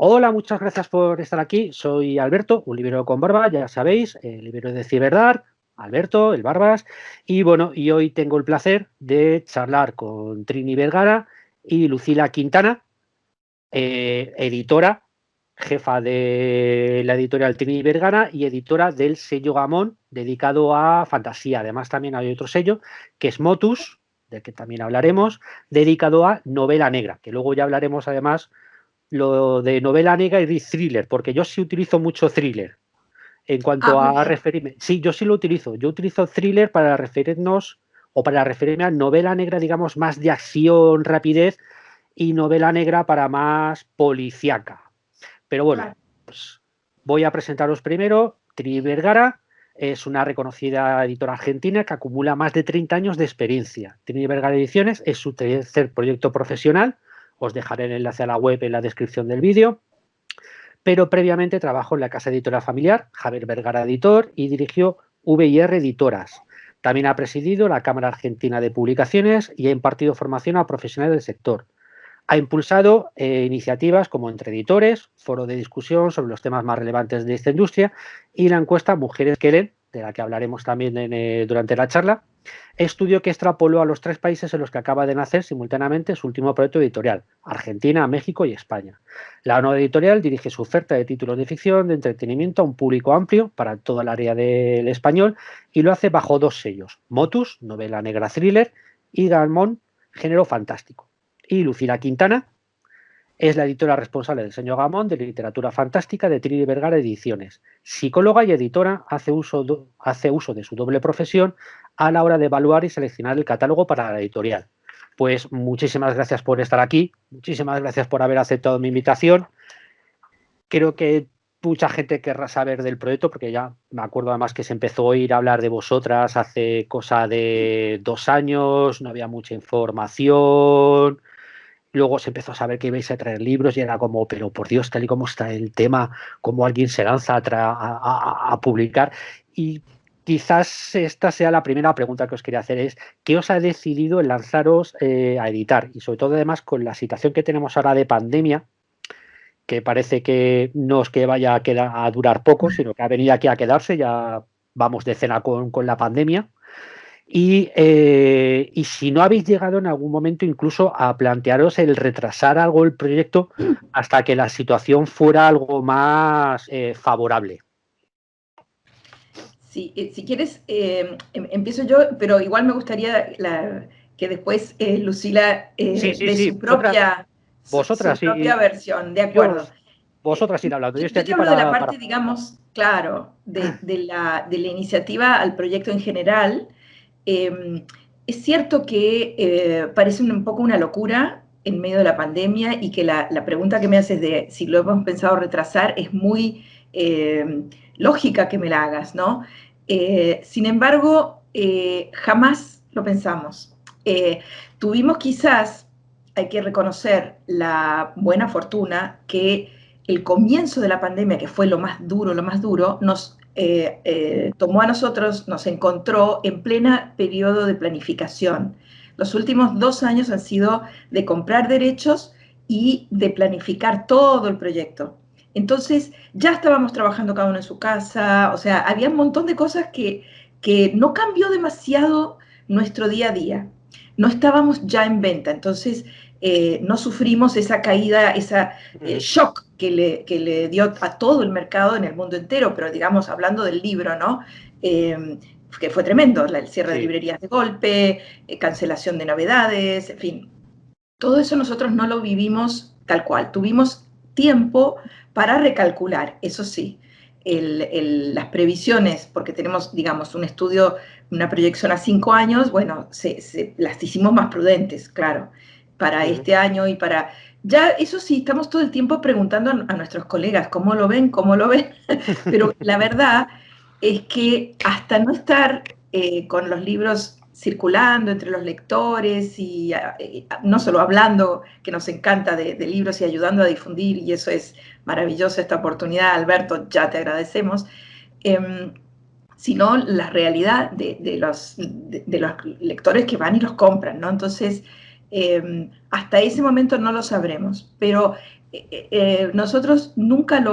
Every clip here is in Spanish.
Hola, muchas gracias por estar aquí. Soy Alberto, un librero con barba, ya sabéis, el librero de Ciberdark, Alberto, el Barbas. Y bueno, y hoy tengo el placer de charlar con Trini Vergara y Lucila Quintana, editora, jefa de la editorial Trini Vergara y editora del sello Gamón, dedicado a fantasía. Además, también hay otro sello que es Motus, del que también hablaremos, dedicado a novela negra, que luego ya hablaremos además lo de novela negra y thriller, porque yo sí utilizo mucho thriller en Ah, cuanto muy a bien. referirme. Sí, yo sí lo utilizo. Yo utilizo thriller para referirnos o para referirme a novela negra, digamos, más de acción, rapidez, y novela negra para más policíaca. Pero bueno, Claro. pues voy a presentaros primero. Trini Vergara es una reconocida editora argentina que acumula más de 30 años de experiencia. Trini Vergara Ediciones es su tercer proyecto profesional. Os dejaré el enlace a la web en la descripción del vídeo. Pero previamente trabajó en la casa editorial familiar, Javier Vergara Editor, y dirigió V&R Editoras. También ha presidido la Cámara Argentina de Publicaciones y ha impartido formación a profesionales del sector. Ha impulsado iniciativas como Entre Editores, foro de discusión sobre los temas más relevantes de esta industria y la encuesta Mujeres que leen, de la que hablaremos también durante la charla, estudio que extrapoló a los 3 países en los que acaba de nacer simultáneamente su último proyecto editorial, Argentina, México y España. La nueva editorial dirige su oferta de títulos de ficción, de entretenimiento a un público amplio para todo el área del español y lo hace bajo 2 sellos, Motus, novela negra thriller, y Gamón, género fantástico. Y Lucila Quintana es la editora responsable del sello Gamón de literatura fantástica de Trini Vergara Ediciones. Psicóloga y editora, hace uso de su doble profesión a la hora de evaluar y seleccionar el catálogo para la editorial. Pues muchísimas gracias por estar aquí, muchísimas gracias por haber aceptado mi invitación. Creo que mucha gente querrá saber del proyecto, porque ya me acuerdo además que se empezó a oír hablar de vosotras hace cosa de 2 años, no había mucha información. Luego se empezó a saber que ibais a traer libros y era como, pero por Dios, tal y como está el tema, cómo alguien se lanza a publicar. Y quizás esta sea la primera pregunta que os quería hacer, es ¿qué os ha decidido en lanzaros a editar? Y sobre todo además con la situación que tenemos ahora de pandemia, que parece que no es que vaya a durar poco, sino que ha venido aquí a quedarse, ya vamos de cena con la pandemia. Y si no habéis llegado en algún momento incluso a plantearos el retrasar algo el proyecto hasta que la situación fuera algo más favorable. Sí, si quieres, empiezo yo, pero igual me gustaría que después Lucila Sí, sí, dé sí, su propia, su vosotras propia y versión, de yo, acuerdo. vosotras ir hablando. Yo estoy Yo te aquí hablo de la para... parte, digamos, claro, de la iniciativa al proyecto en general. Eh, es cierto que parece un poco una locura en medio de la pandemia y que la pregunta que me haces de si lo hemos pensado retrasar es muy lógica que me la hagas, ¿no? Sin embargo, jamás lo pensamos. Tuvimos quizás, hay que reconocer, la buena fortuna que el comienzo de la pandemia, que fue lo más duro, nos tomó a nosotros, nos encontró en plena periodo de planificación. Los últimos 2 años han sido de comprar derechos y de planificar todo el proyecto. Entonces, ya estábamos trabajando cada uno en su casa, o sea, había un montón de cosas que no cambió demasiado nuestro día a día. No estábamos ya en venta, entonces no sufrimos esa caída, esa shock que le dio a todo el mercado en el mundo entero, pero digamos, hablando del libro, ¿no? Que fue tremendo, el cierre de Sí. librerías de golpe, cancelación de novedades, en fin. Todo eso nosotros no lo vivimos tal cual. Tuvimos tiempo para recalcular, eso sí, las previsiones, porque tenemos, digamos, un estudio, una proyección a 5 años, bueno, las hicimos más prudentes, claro, para este año y para... Ya, eso sí, estamos todo el tiempo preguntando a nuestros colegas cómo lo ven, pero la verdad es que hasta no estar con los libros circulando entre los lectores y no solo hablando, que nos encanta de libros y ayudando a difundir, y eso es maravilloso esta oportunidad, Alberto, ya te agradecemos, sino la realidad de los lectores que van y los compran, ¿no? Entonces, Hasta ese momento no lo sabremos, pero nosotros nunca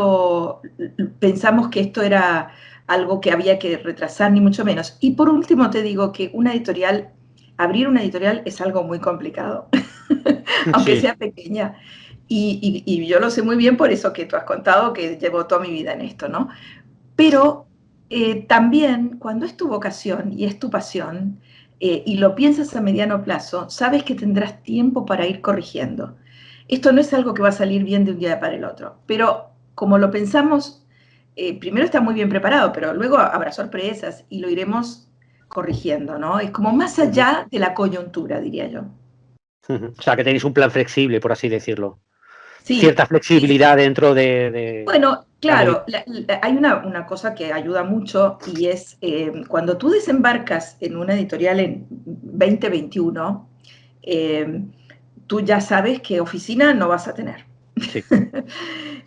pensamos que esto era algo que había que retrasar, ni mucho menos. Y por último te digo que abrir una editorial es algo muy complicado, aunque Sí. sea pequeña. Y yo lo sé muy bien por eso que tú has contado, que llevo toda mi vida en esto, ¿no? Pero también cuando es tu vocación y es tu pasión, y lo piensas a mediano plazo, sabes que tendrás tiempo para ir corrigiendo. Esto no es algo que va a salir bien de un día para el otro, pero como lo pensamos, primero está muy bien preparado, pero luego habrá sorpresas y lo iremos corrigiendo, ¿no? Es como más Ujú, allá de la coyuntura, diría yo. ujú. O sea, que tenéis un plan flexible, por así decirlo. Sí, Cierta sí, sí. flexibilidad dentro de Bueno, la claro, hay una cosa que ayuda mucho y es cuando tú desembarcas en una editorial en 2021, eh, tú ya sabes qué oficina no vas a tener. sí.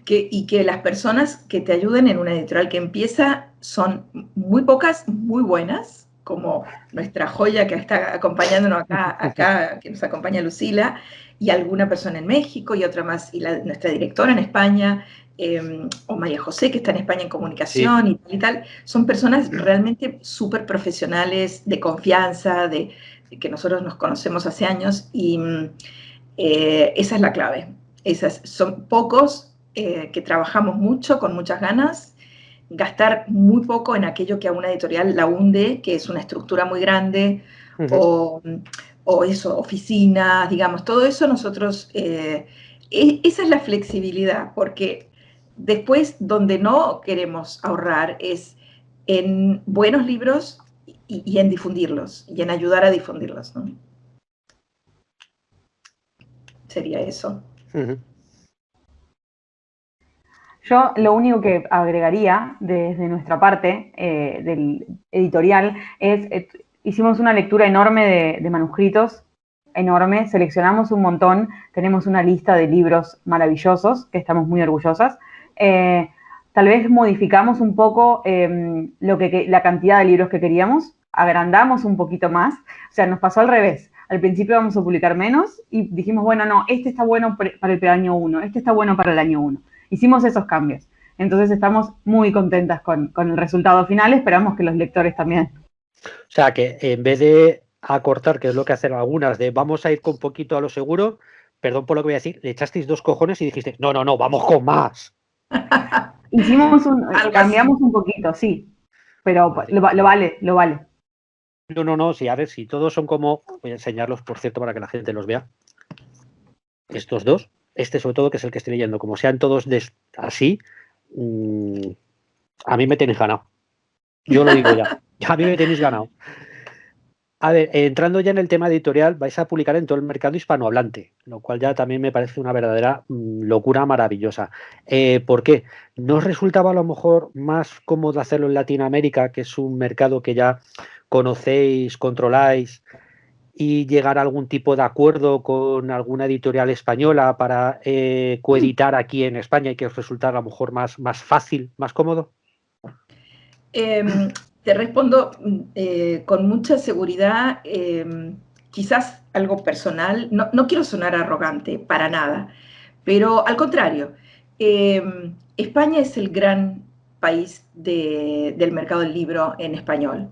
Y que las personas que te ayuden en una editorial que empieza son muy pocas, muy buenas, como nuestra joya que está acompañándonos acá que nos acompaña Lucila, y alguna persona en México y otra más, y nuestra directora en España, o María José, que está en España en Sí. comunicación y tal, son personas realmente súper profesionales, de confianza, de que nosotros nos conocemos hace años, y esa es la clave. Son pocos que trabajamos mucho, con muchas ganas, gastar muy poco en aquello que a una editorial la hunde, que es una estructura muy grande, Ujú. o, o eso, oficinas, digamos, todo eso nosotros, esa es la flexibilidad, porque después donde no queremos ahorrar es en buenos libros y en difundirlos, y en ayudar a difundirlos, ¿no? Sería eso. Ujú. Yo lo único que agregaría desde nuestra parte del editorial es, hicimos una lectura enorme de manuscritos, enorme, seleccionamos un montón, tenemos una lista de libros maravillosos, que estamos muy orgullosas. Eh, Tal vez modificamos un poco la cantidad de libros que queríamos, agrandamos un poquito más, o sea, nos pasó al revés. Al principio vamos a publicar menos y dijimos, bueno, no, este está bueno para el año 1, este está bueno para el año 1. Hicimos esos cambios. Entonces estamos muy contentas con el resultado final, esperamos que los lectores también. O sea, que en vez de acortar, que es lo que hacen algunas, de vamos a ir con poquito a lo seguro, perdón por lo que voy a decir, le echasteis 2 cojones y dijiste, no, no, no, vamos con más. Algo así. Cambiamos un poquito, sí, pero Vale. lo vale, lo vale. No, no, no, sí, a ver, si todos son como, voy a enseñarlos, por cierto, para que la gente los vea. Estos dos, este sobre todo, que es el que estoy leyendo, como sean todos así, a mí me tenéis ganado. Yo lo digo ya. A mí me tenéis ganado. A ver, entrando ya en el tema editorial, vais a publicar en todo el mercado hispanohablante, lo cual ya también me parece una verdadera locura maravillosa. ¿Por qué? ¿No os resultaba a lo mejor más cómodo hacerlo en Latinoamérica, que es un mercado que ya conocéis, controláis, y llegar a algún tipo de acuerdo con alguna editorial española para coeditar aquí en España y que os resultara a lo mejor más fácil, más cómodo? Te respondo con mucha seguridad, quizás algo personal. No, no quiero sonar arrogante, para nada, pero al contrario, España es el gran país del mercado del libro en español.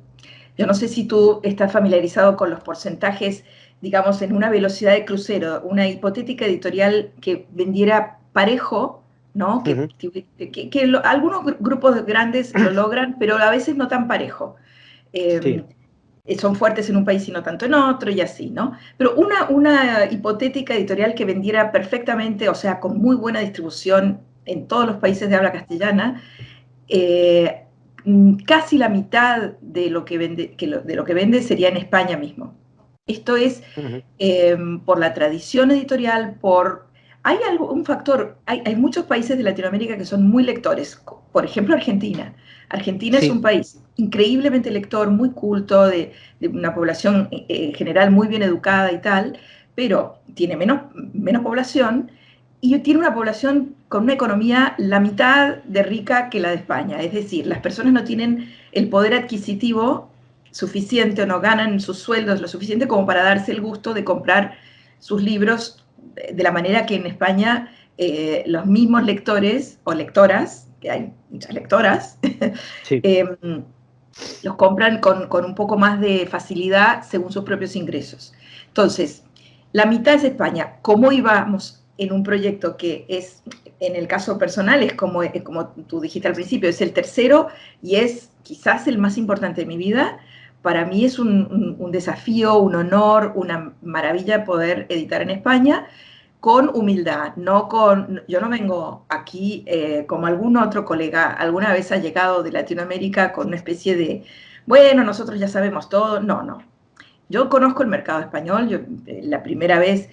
Yo no sé si tú estás familiarizado con los porcentajes, digamos, en una velocidad de crucero, una hipotética editorial que vendiera parejo, ¿no? Uh -huh. Algunos grupos grandes lo logran, pero a veces no tan parejo. Sí. Son fuertes en un país y no tanto en otro, y así, ¿no? Pero una hipotética editorial que vendiera perfectamente, o sea, con muy buena distribución en todos los países de habla castellana, eh, casi la mitad de lo que vende sería en España mismo. Esto es Uh -huh. por la tradición editorial, hay un factor, hay muchos países de Latinoamérica que son muy lectores, por ejemplo Argentina. Argentina es un Sí. país increíblemente lector, muy culto, de una población general muy bien educada y tal, pero tiene menos población y tiene una población con una economía la mitad de rica que la de España. Es decir, las personas no tienen el poder adquisitivo suficiente o no ganan sus sueldos lo suficiente como para darse el gusto de comprar sus libros de la manera que en España los mismos lectores o lectoras, que hay muchas lectoras, Sí. los compran con un poco más de facilidad según sus propios ingresos. Entonces, la mitad es España. ¿Cómo íbamos en un proyecto que es, en el caso personal, es como tú dijiste al principio, es el tercero y es quizás el más importante de mi vida? Para mí es un desafío, un honor, una maravilla poder editar en España, con humildad, yo no vengo aquí como algún otro colega alguna vez ha llegado de Latinoamérica con una especie de, bueno, nosotros ya sabemos todo. No, no. Yo conozco el mercado español. La primera vez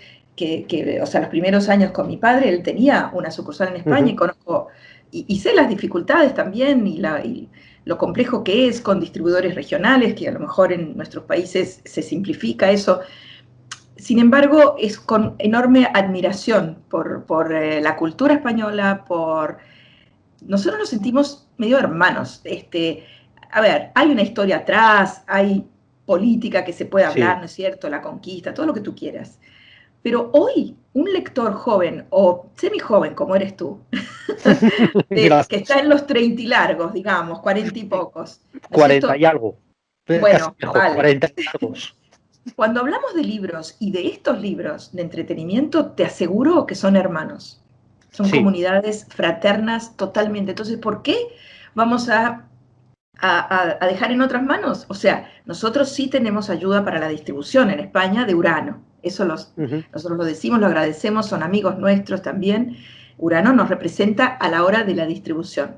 o sea, los primeros años con mi padre, él tenía una sucursal en España y conozco, y sé las dificultades también y lo complejo que es con distribuidores regionales, que a lo mejor en nuestros países se simplifica eso. Sin embargo, es con enorme admiración por la cultura española, nosotros nos sentimos medio hermanos. A ver, hay una historia atrás, hay política que se puede hablar, ¿no es cierto? La conquista, todo lo que tú quieras. Pero hoy, un lector joven o semi-joven, como eres tú, que está en los 30 y largos, digamos, 40 y pocos, ¿no es 40 cierto? y algo. Bueno, Casi mejor, vale. 40 y largos. Cuando hablamos de libros y de estos libros de entretenimiento, te aseguro que son hermanos. Son comunidades fraternas totalmente. Entonces, ¿por qué vamos a dejar en otras manos? O sea, nosotros sí tenemos ayuda para la distribución en España de Urano. Eso nosotros lo decimos, lo agradecemos, son amigos nuestros también. Urano nos representa a la hora de la distribución.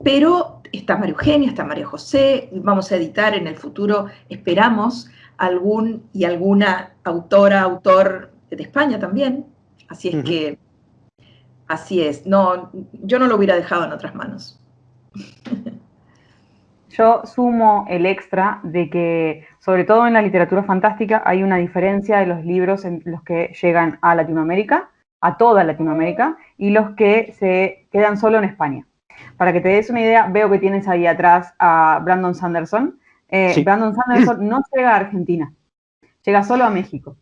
Pero está María Eugenia, está María José, vamos a editar en el futuro, esperamos, alguna autor de España también. Así es que, así es. No, yo no lo hubiera dejado en otras manos. Yo sumo el extra de que, sobre todo en la literatura fantástica, hay una diferencia de los libros en los que llegan a Latinoamérica, a toda Latinoamérica, y los que se quedan solo en España. Para que te des una idea, veo que tienes ahí atrás a Brandon Sanderson. Brandon Sanderson no llega a Argentina, llega solo a México.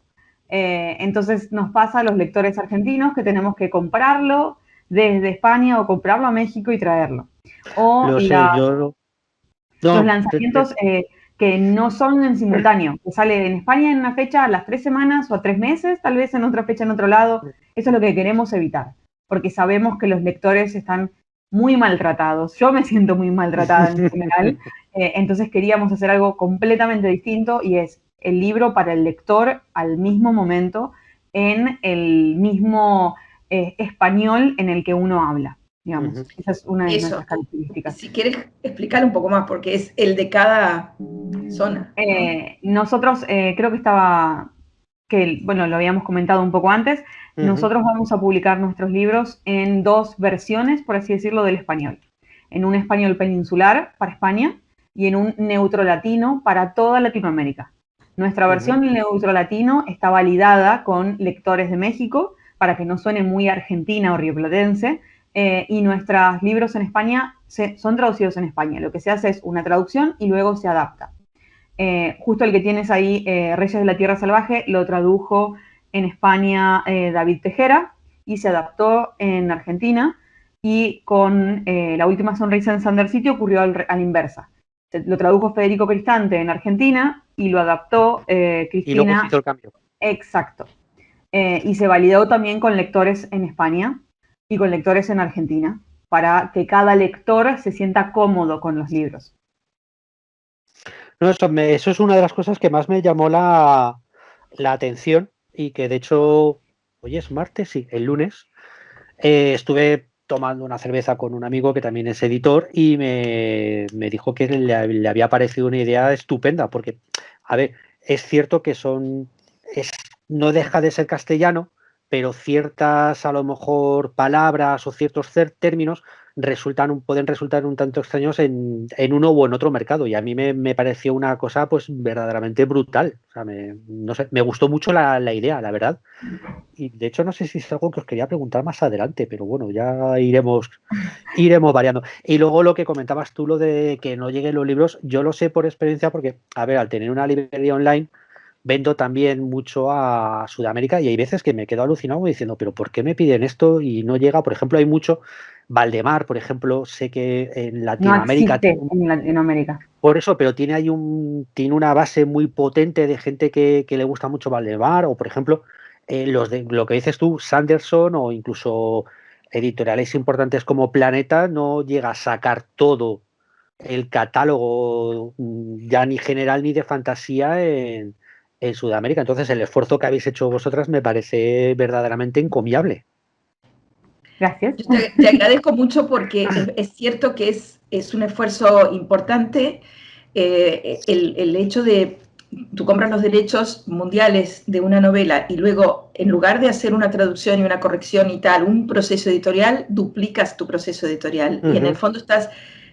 Entonces nos pasa a los lectores argentinos que tenemos que comprarlo desde España o comprarlo a México y traerlo. O los lanzamientos que no son en simultáneo, que sale en España en una fecha a las 3 semanas o a 3 meses, tal vez en otra fecha en otro lado. Eso es lo que queremos evitar, porque sabemos que los lectores están muy maltratados. Yo me siento muy maltratada en general, entonces queríamos hacer algo completamente distinto y es el libro para el lector al mismo momento, en el mismo español en el que uno habla. Digamos, esa es una de nuestras características. Si quieres explicar un poco más, porque es el de cada zona. Nosotros, creo bueno, lo habíamos comentado un poco antes, nosotros vamos a publicar nuestros libros en 2 versiones, por así decirlo, del español. En un español peninsular para España y en un neutro latino para toda Latinoamérica. Nuestra versión neutro latino está validada con lectores de México para que no suene muy argentina o rioplatense. Y nuestros libros en España son traducidos en España. Lo que se hace es una traducción y luego se adapta. Justo el que tienes ahí, Reyes de la Tierra Salvaje, lo tradujo en España David Tejera y se adaptó en Argentina. Y con La Última Sonrisa en Sander City ocurrió a la inversa. Lo tradujo Federico Cristante en Argentina y lo adaptó Cristina. Y luego se hizo el cambio. Exacto. Y se validó también con lectores en España y con lectores en Argentina, para que cada lector se sienta cómodo con los libros. No, eso es una de las cosas que más me llamó la atención y que de hecho, hoy es martes, sí, el lunes, estuve tomando una cerveza con un amigo que también es editor y me dijo que le había parecido una idea estupenda, porque, a ver, es cierto que no deja de ser castellano, pero ciertas, a lo mejor, palabras o ciertos términos pueden resultar un tanto extraños en uno o en otro mercado. Y a mí me pareció una cosa pues verdaderamente brutal. O sea, no sé, me gustó mucho la idea, la verdad. Y de hecho no sé si es algo que os quería preguntar más adelante, pero bueno, ya iremos variando. Y luego lo que comentabas tú, lo de que no lleguen los libros, yo lo sé por experiencia porque, a ver, al tener una librería online, vendo también mucho a Sudamérica y hay veces que me quedo alucinado diciendo, pero ¿por qué me piden esto y no llega? Por ejemplo, hay mucho, Valdemar, por ejemplo, sé que en No Latinoamérica existe en Latinoamérica. por eso, pero tiene una base muy potente de gente que le gusta mucho Valdemar, o por ejemplo, lo que dices tú, Sanderson, o incluso editoriales importantes como Planeta, no llega a sacar todo el catálogo ya ni general ni de fantasía en Sudamérica. Entonces, el esfuerzo que habéis hecho vosotras me parece verdaderamente encomiable. Gracias. Yo te agradezco mucho porque es cierto que es un esfuerzo importante. El hecho de tú compras los derechos mundiales de una novela y luego, en lugar de hacer una traducción y una corrección y tal, un proceso editorial, duplicas tu proceso editorial. Y en el fondo estás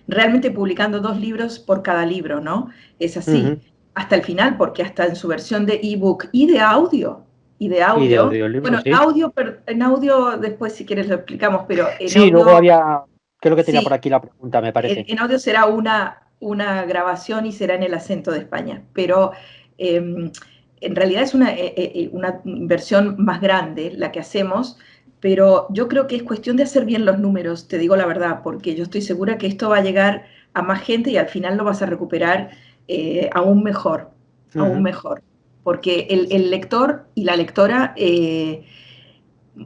realmente publicando 2 libros por cada libro, ¿no? Es así. Hasta el final, porque hasta en su versión de ebook y de audio, Y de audiolibro, bueno, sí. en audio después si quieres lo explicamos, pero en Sí, audio, luego había, creo que tenía por sí, aquí la pregunta, me parece. en audio será una grabación y será en el acento de España, pero en realidad es una inversión más grande la que hacemos, pero yo creo que es cuestión de hacer bien los números, te digo la verdad, porque yo estoy segura que esto va a llegar a más gente y al final lo vas a recuperar aún mejor, porque el lector y la lectora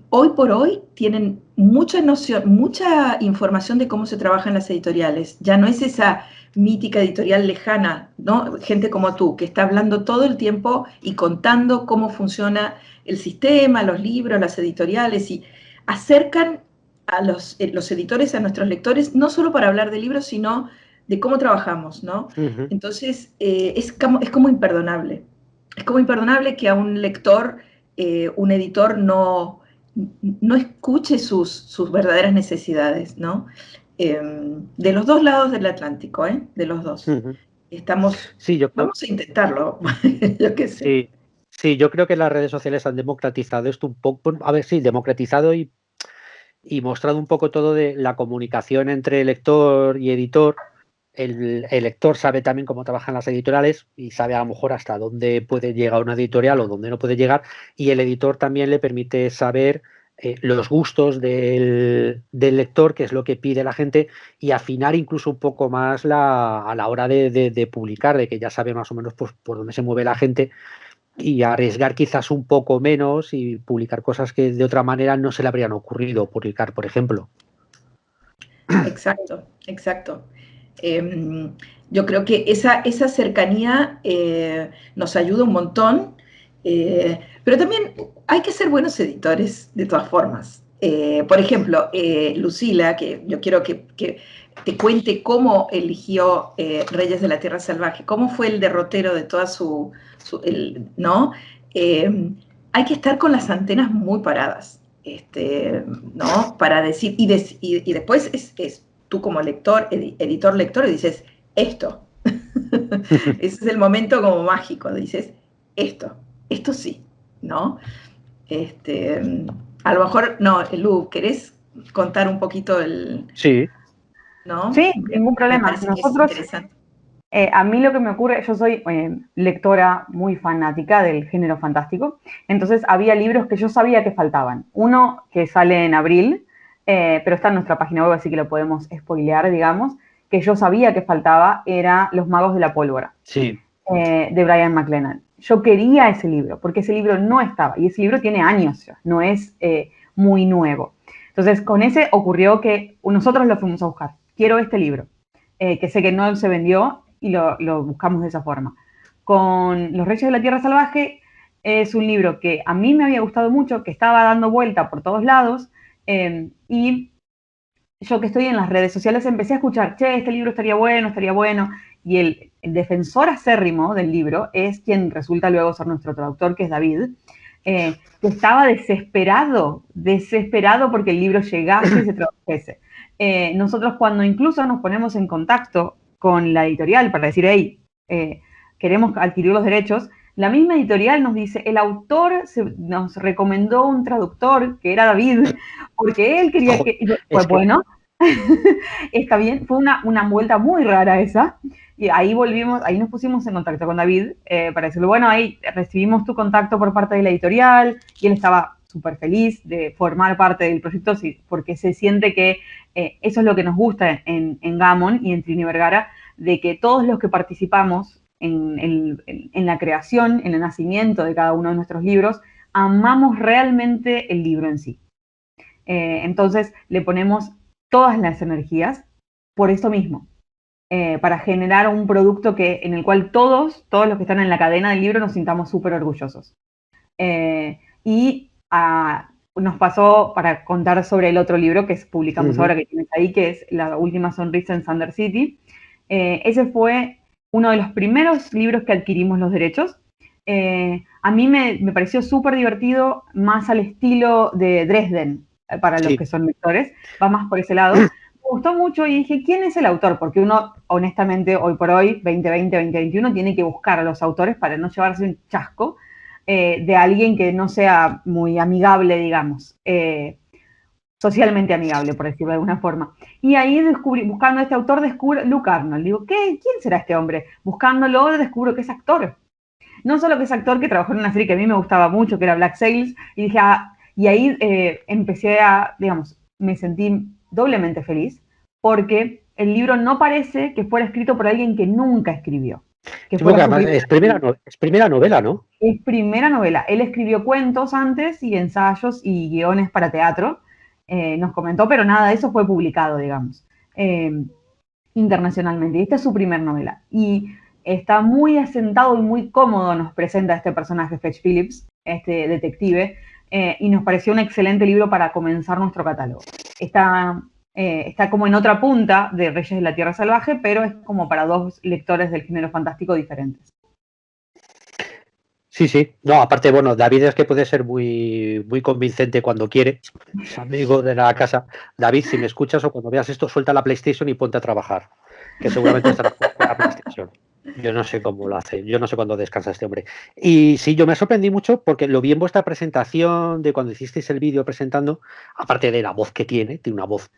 hoy por hoy tienen mucha noción, mucha información de cómo se trabaja en las editoriales. Ya no es esa mítica editorial lejana, ¿no? Gente como tú, que está hablando todo el tiempo y contando cómo funciona el sistema, los libros, las editoriales, y acercan a los editores a nuestros lectores, no solo para hablar de libros, sino de cómo trabajamos, ¿no? Entonces, es como imperdonable. Es como imperdonable que a un lector, un editor no escuche sus verdaderas necesidades, ¿no? De los 2 lados del Atlántico, de los 2. Sí, yo creo, Vamos a intentarlo, yo qué sé. sí, sí, yo creo que las redes sociales han democratizado esto un poco, a ver, sí, democratizado y mostrado un poco todo de la comunicación entre lector y editor. El lector sabe también cómo trabajan las editoriales y sabe a lo mejor hasta dónde puede llegar una editorial o dónde no puede llegar, y el editor también le permite saber los gustos del lector, qué es lo que pide la gente, y afinar incluso un poco más a la hora de publicar, de que ya sabe más o menos pues, por dónde se mueve la gente, y arriesgar quizás un poco menos y publicar cosas que de otra manera no se le habrían ocurrido publicar, por ejemplo. Exacto, exacto. Yo creo que esa cercanía nos ayuda un montón, pero también hay que ser buenos editores de todas formas. Por ejemplo, Lucila, que yo quiero que te cuente cómo eligió Reyes de la Tierra Salvaje, cómo fue el derrotero de toda ¿no? Hay que estar con las antenas muy paradas, ¿no? Para decir, y después es tú como lector, editor, lector, y dices, esto. Ese es el momento como mágico, dices, esto sí, ¿no? A lo mejor, no, Lu, ¿querés contar un poquito Sí. ¿no? Sí, ningún Me problema. parece que es Nosotros, interesante. a mí lo que me ocurre, yo soy lectora muy fanática del género fantástico, entonces había libros que yo sabía que faltaban. Uno que sale en abril, pero está en nuestra página web, así que lo podemos spoilear, digamos, que yo sabía que faltaba, era Los Magos de la Pólvora, Sí. de Brian McLennan. Yo quería ese libro, porque ese libro no estaba, y ese libro tiene años ya, no es muy nuevo. Entonces, con ese ocurrió que nosotros lo fuimos a buscar. Quiero este libro, que sé que no se vendió, y lo buscamos de esa forma. Con Los Reyes de la Tierra Salvaje es un libro que a mí me había gustado mucho, que estaba dando vuelta por todos lados, y yo que estoy en las redes sociales empecé a escuchar, che, este libro estaría bueno, y el defensor acérrimo del libro es quien resulta luego ser nuestro traductor, que es David, que estaba desesperado porque el libro llegase y se tradujese. Nosotros cuando incluso nos ponemos en contacto con la editorial para decir, hey, queremos adquirir los derechos, la misma editorial nos dice, el autor nos recomendó un traductor, que era David, porque él quería que... Pues Es que bueno, Está bien, fue una vuelta muy rara esa. Y ahí volvimos, ahí nos pusimos en contacto con David para decirle, bueno, ahí recibimos tu contacto por parte de la editorial y él estaba súper feliz de formar parte del proyecto porque se siente que eso es lo que nos gusta en Gammon y en Trini Vergara, de que todos los que participamos en la creación, en el nacimiento de cada uno de nuestros libros, amamos realmente el libro en sí. Entonces le ponemos todas las energías por eso mismo, para generar un producto en el cual todos los que están en la cadena del libro nos sintamos súper orgullosos. Nos pasó para contar sobre el otro libro que publicamos ahora, que tienes ahí, que es La última sonrisa en Thunder City. Ese fue uno de los primeros libros que adquirimos los derechos. A mí me pareció súper divertido, más al estilo de Dresden, para los que son lectores, va más por ese lado. Me gustó mucho y dije, ¿quién es el autor? Porque uno, honestamente, hoy por hoy, 2020, 2021, tiene que buscar a los autores para no llevarse un chasco de alguien que no sea muy amigable, digamos, socialmente amigable, por decirlo de alguna forma. Y ahí buscando a este autor, descubro Luke Arnold. Digo, ¿quién será este hombre? Buscándolo, descubro que es actor. No solo que es actor, que trabajó en una serie que a mí me gustaba mucho, que era Black Sails, y dije, y ahí empecé digamos, me sentí doblemente feliz, porque el libro no parece que fuera escrito por alguien que nunca escribió. Que además es primera novela, ¿no? Es primera novela. Él escribió cuentos antes y ensayos y guiones para teatro, nos comentó, pero nada de eso fue publicado, digamos, internacionalmente. Y esta es su primera novela. Y está muy asentado y muy cómodo, nos presenta este personaje, Fetch Phillips, este detective, y nos pareció un excelente libro para comenzar nuestro catálogo. Está como en otra punta de Reyes de la Tierra Salvaje, pero es como para dos lectores del género fantástico diferentes. Sí. No, aparte, bueno, David es que puede ser muy, muy convincente cuando quiere. Es amigo de la casa. David, si me escuchas o cuando veas esto, suelta la PlayStation y ponte a trabajar, que seguramente estará con la PlayStation. Yo no sé cómo lo hace, yo no sé cuándo descansa este hombre. Y sí, yo me sorprendí mucho porque lo vi en vuestra presentación de cuando hicisteis el vídeo presentando, aparte de la voz que tiene una voz,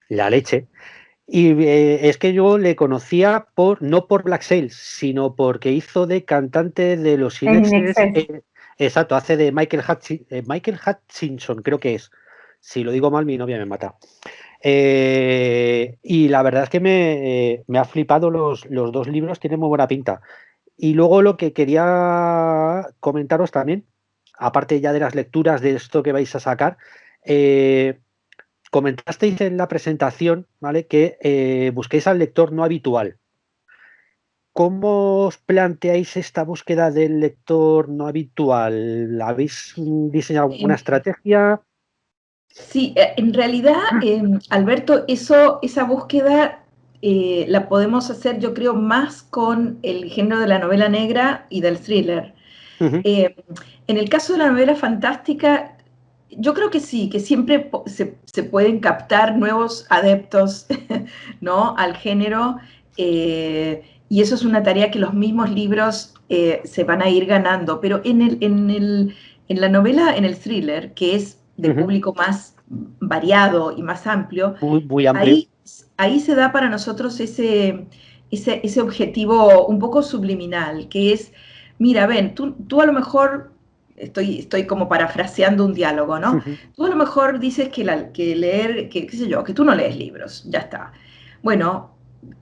la leche. Y es que yo le conocía no por Black Sails, sino porque hizo de cantante de los Inexes. Exacto, hace de Michael Hutchinson, creo que es. Si lo digo mal, mi novia me mata. Y la verdad es que me ha flipado los dos libros, tienen muy buena pinta. Y luego lo que quería comentaros también, aparte ya de las lecturas de esto que vais a sacar, comentasteis en la presentación, ¿vale?, que busquéis al lector no habitual. ¿Cómo os planteáis esta búsqueda del lector no habitual? ¿Habéis diseñado alguna estrategia? Sí, en realidad, Alberto, esa búsqueda la podemos hacer, yo creo, más con el género de la novela negra y del thriller. En el caso de la novela fantástica, yo creo que sí, que siempre se pueden captar nuevos adeptos, ¿no?, al género, y eso es una tarea que los mismos libros se van a ir ganando, pero en la novela, en el thriller, que es de público más variado y más amplio, muy amplio. Ahí se da para nosotros ese objetivo un poco subliminal, que es, mira, ven, tú a lo mejor, estoy como parafraseando un diálogo, ¿no? Tú a lo mejor dices que leer, qué sé yo, que tú no lees libros, ya está. Bueno,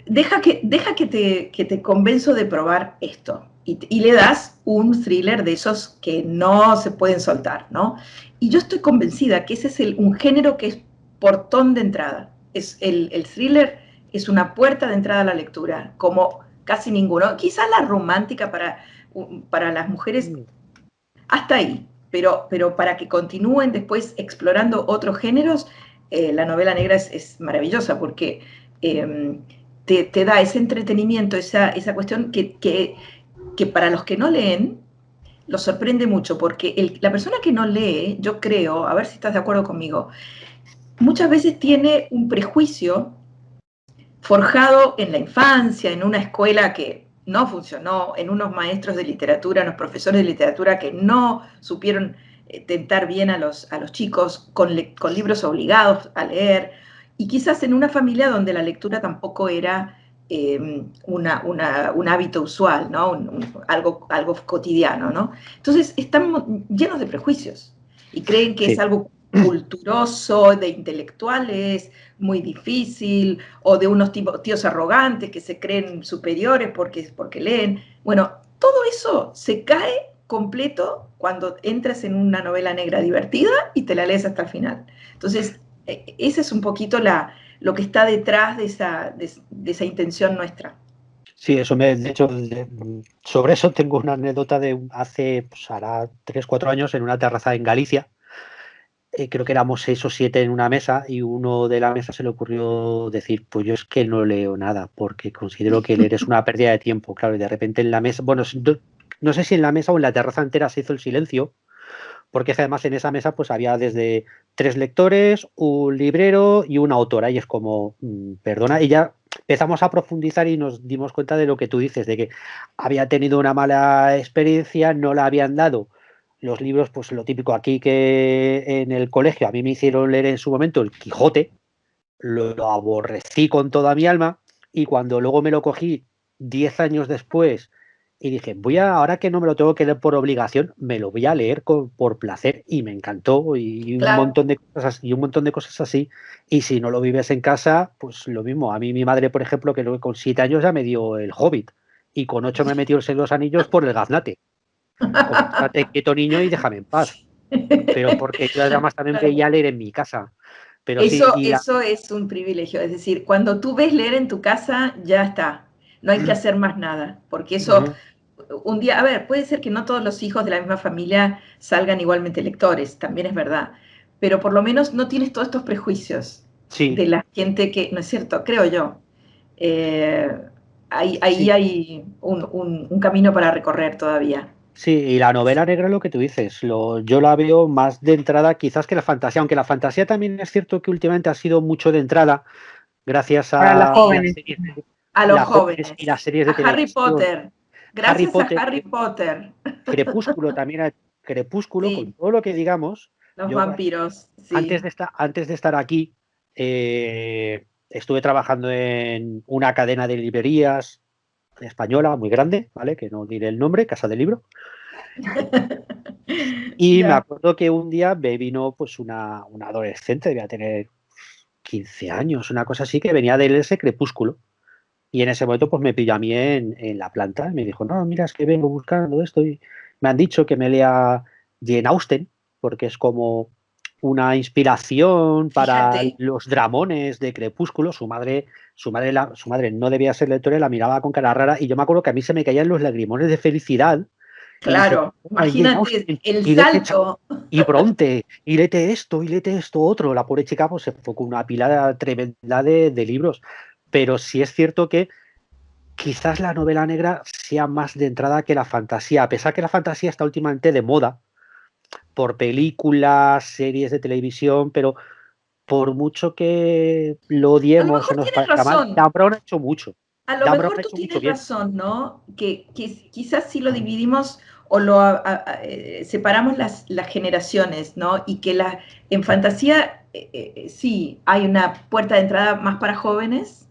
deja que te convenzo de probar esto. Y le das un thriller de esos que no se pueden soltar, ¿no? Y yo estoy convencida que ese es un género que es portón de entrada. El thriller es una puerta de entrada a la lectura, como casi ninguno. Quizás la romántica para las mujeres, hasta ahí, pero para que continúen después explorando otros géneros, la novela negra es maravillosa porque te da ese entretenimiento, esa cuestión que para los que no leen, los sorprende mucho, porque la persona que no lee, yo creo, a ver si estás de acuerdo conmigo, muchas veces tiene un prejuicio forjado en la infancia, en una escuela que no funcionó, en unos maestros de literatura, en unos profesores de literatura que no supieron tentar bien a los chicos con libros obligados a leer, y quizás en una familia donde la lectura tampoco era un hábito usual, ¿no? Algo cotidiano, ¿no? Entonces están llenos de prejuicios y creen que es Sí. algo culturoso, de intelectuales, muy difícil, o de unos tíos arrogantes que se creen superiores porque leen. Bueno, todo eso se cae completo cuando entras en una novela negra divertida y te la lees hasta el final. Entonces, esa es un poquito lo que está detrás de esa intención nuestra. Sí, de hecho, sobre eso tengo una anécdota de hace, pues hará 3, 4 años en una terraza en Galicia. Creo que éramos 6 o 7 en una mesa y uno de la mesa se le ocurrió decir, pues yo es que no leo nada porque considero que leer es una pérdida de tiempo. Claro, y de repente en la mesa, bueno, no sé si en la mesa o en la terraza entera se hizo el silencio, porque además en esa mesa pues había desde 3 lectores, un librero y una autora, y es como, perdona, y ya empezamos a profundizar y nos dimos cuenta de lo que tú dices, de que había tenido una mala experiencia, no la habían dado los libros, pues lo típico aquí, que en el colegio a mí me hicieron leer en su momento el Quijote, lo aborrecí con toda mi alma, y cuando luego me lo cogí 10 años después y dije, ahora que no me lo tengo que leer por obligación, me lo voy a leer por placer, y me encantó, y un Claro. montón de cosas, y un montón de cosas así. Y si no lo vives en casa, pues lo mismo. A mí mi madre, por ejemplo, que con 7 años ya me dio El Hobbit, y con 8 me metió el Señor de los Anillos por el gaznate. Como, estate quieto, niño, y déjame en paz. Pero porque yo además también Claro. veía leer en mi casa. Pero sí, Eso es un privilegio, es decir, cuando tú ves leer en tu casa, ya está, no hay que hacer más nada, porque eso, un día, a ver, puede ser que no todos los hijos de la misma familia salgan igualmente lectores, también es verdad, pero por lo menos no tienes todos estos prejuicios sí, de la gente que, ¿no es cierto? Creo yo. Eh, ahí sí. hay un camino para recorrer todavía. Sí, y la novela negra es lo que tú dices. Yo la veo más de entrada quizás que la fantasía, aunque la fantasía también es cierto que últimamente ha sido mucho de entrada gracias Para las a jóvenes. A los las jóvenes y las jóvenes, series a de Harry televisión. Potter, Harry gracias a Potter, Harry Potter, Crepúsculo también, Crepúsculo, con sí, todo lo que digamos. los Yo vampiros, sí. antes de estar aquí, estuve trabajando en una cadena de librerías española muy grande, ¿vale? Que no diré el nombre, Casa del Libro. Y me Ya. acuerdo que un día me vino pues una adolescente, debía tener 15 años, una cosa así, que venía de leerse Crepúsculo. Y en ese momento pues me pilló a mí en la planta y me dijo, no, mira, es que vengo buscando esto y me han dicho que me lea Jane Austen, porque es como una inspiración para Fíjate, los dramones de Crepúsculo. Su madre no debía ser lectora y la miraba con cara rara, y yo me acuerdo que a mí se me caían los lagrimones de felicidad y dije, claro, ay, Jane imagínate Austen, el y léete salto. y Bronte, y léete esto otro. La pobre chica pues se fue con una pila tremenda de libros. Pero sí es cierto que quizás la novela negra sea más de entrada que la fantasía, a pesar que la fantasía está últimamente de moda por películas, series de televisión, pero por mucho que lo A lo odiemos o mejor nos tienes parezca mal, razón, Dan Brown ha hecho mucho. a lo Dan Brown mejor ha tú hecho mucho tienes bien. razón, ¿no? Que quizás si lo dividimos o separamos las generaciones, ¿no? Y que en fantasía sí hay una puerta de entrada más para jóvenes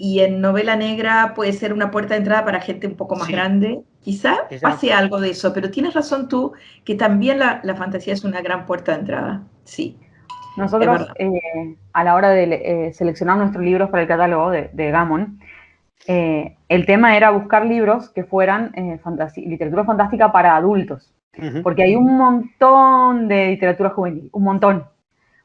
y en novela negra puede ser una puerta de entrada para gente un poco más Sí, grande. Quizá esa, pase algo de eso, pero tienes razón tú que también la fantasía es una gran puerta de entrada. Sí, es Nosotros, verdad. a la hora de seleccionar nuestros libros para el catálogo de Gammon, el tema era buscar libros que fueran literatura fantástica para adultos, uh-huh, porque hay un montón de literatura juvenil, un montón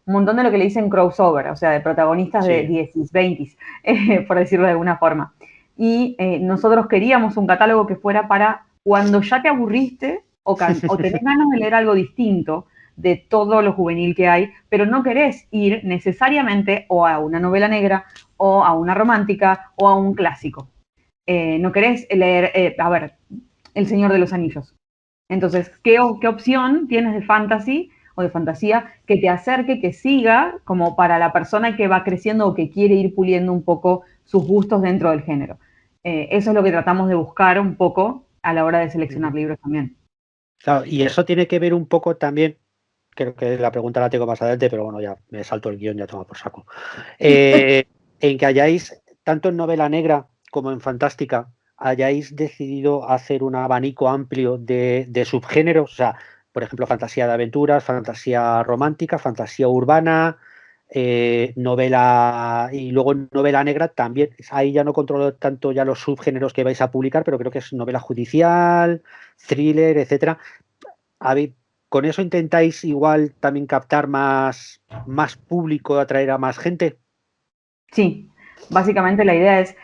de lo que le dicen crossover, o sea, de protagonistas de sí, 10, 20, por decirlo de alguna forma. Y nosotros queríamos un catálogo que fuera para cuando ya te aburriste o tenés ganas de leer algo distinto de todo lo juvenil que hay, pero no querés ir necesariamente o a una novela negra o a una romántica o a un clásico. No querés leer, a ver, El Señor de los Anillos. Entonces, ¿qué opción tienes de fantasy o de fantasía que te acerque, que siga como para la persona que va creciendo o que quiere ir puliendo un poco sus gustos dentro del género? Eso es lo que tratamos de buscar un poco a la hora de seleccionar uh-huh. libros también. Claro, y eso tiene que ver un poco también, creo que la pregunta la tengo más adelante, pero bueno, ya me salto el guión, ya toma por saco. En que hayáis, tanto en novela negra como en fantástica, hayáis decidido hacer un abanico amplio de subgéneros, o sea, por ejemplo, fantasía de aventuras, fantasía romántica, fantasía urbana, novela, y luego en novela negra también, ahí ya no controlo tanto ya los subgéneros que vais a publicar, pero creo que es novela judicial, thriller, etcétera. Habéis- ¿Con eso intentáis igual también captar más público, atraer a más gente? Sí, básicamente la idea es,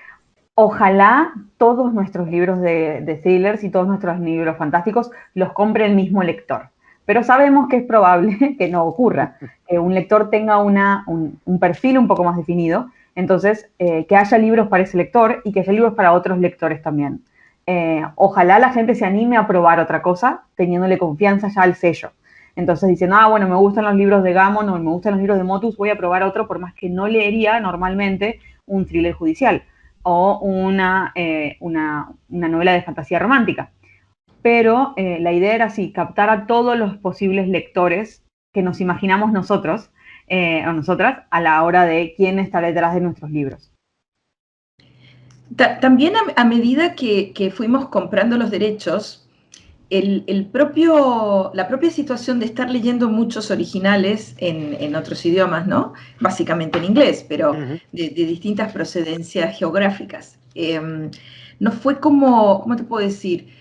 ojalá todos nuestros libros de thrillers y todos nuestros libros fantásticos los compre el mismo lector. Pero sabemos que es probable que no ocurra, que un lector tenga un perfil un poco más definido, entonces que haya libros para ese lector y que haya libros para otros lectores también. Ojalá la gente se anime a probar otra cosa, teniéndole confianza ya al sello. Entonces diciendo, bueno, me gustan los libros de Gammon o me gustan los libros de Motus, voy a probar otro, por más que no leería normalmente un thriller judicial o una novela de fantasía romántica. Pero la idea era así, captar a todos los posibles lectores que nos imaginamos nosotros o nosotras a la hora de quién está detrás de nuestros libros. También a medida que fuimos comprando los derechos, la propia situación de estar leyendo muchos originales en otros idiomas, ¿no? Básicamente en inglés, pero de distintas procedencias geográficas. Nos fue como, ¿cómo te puedo decir?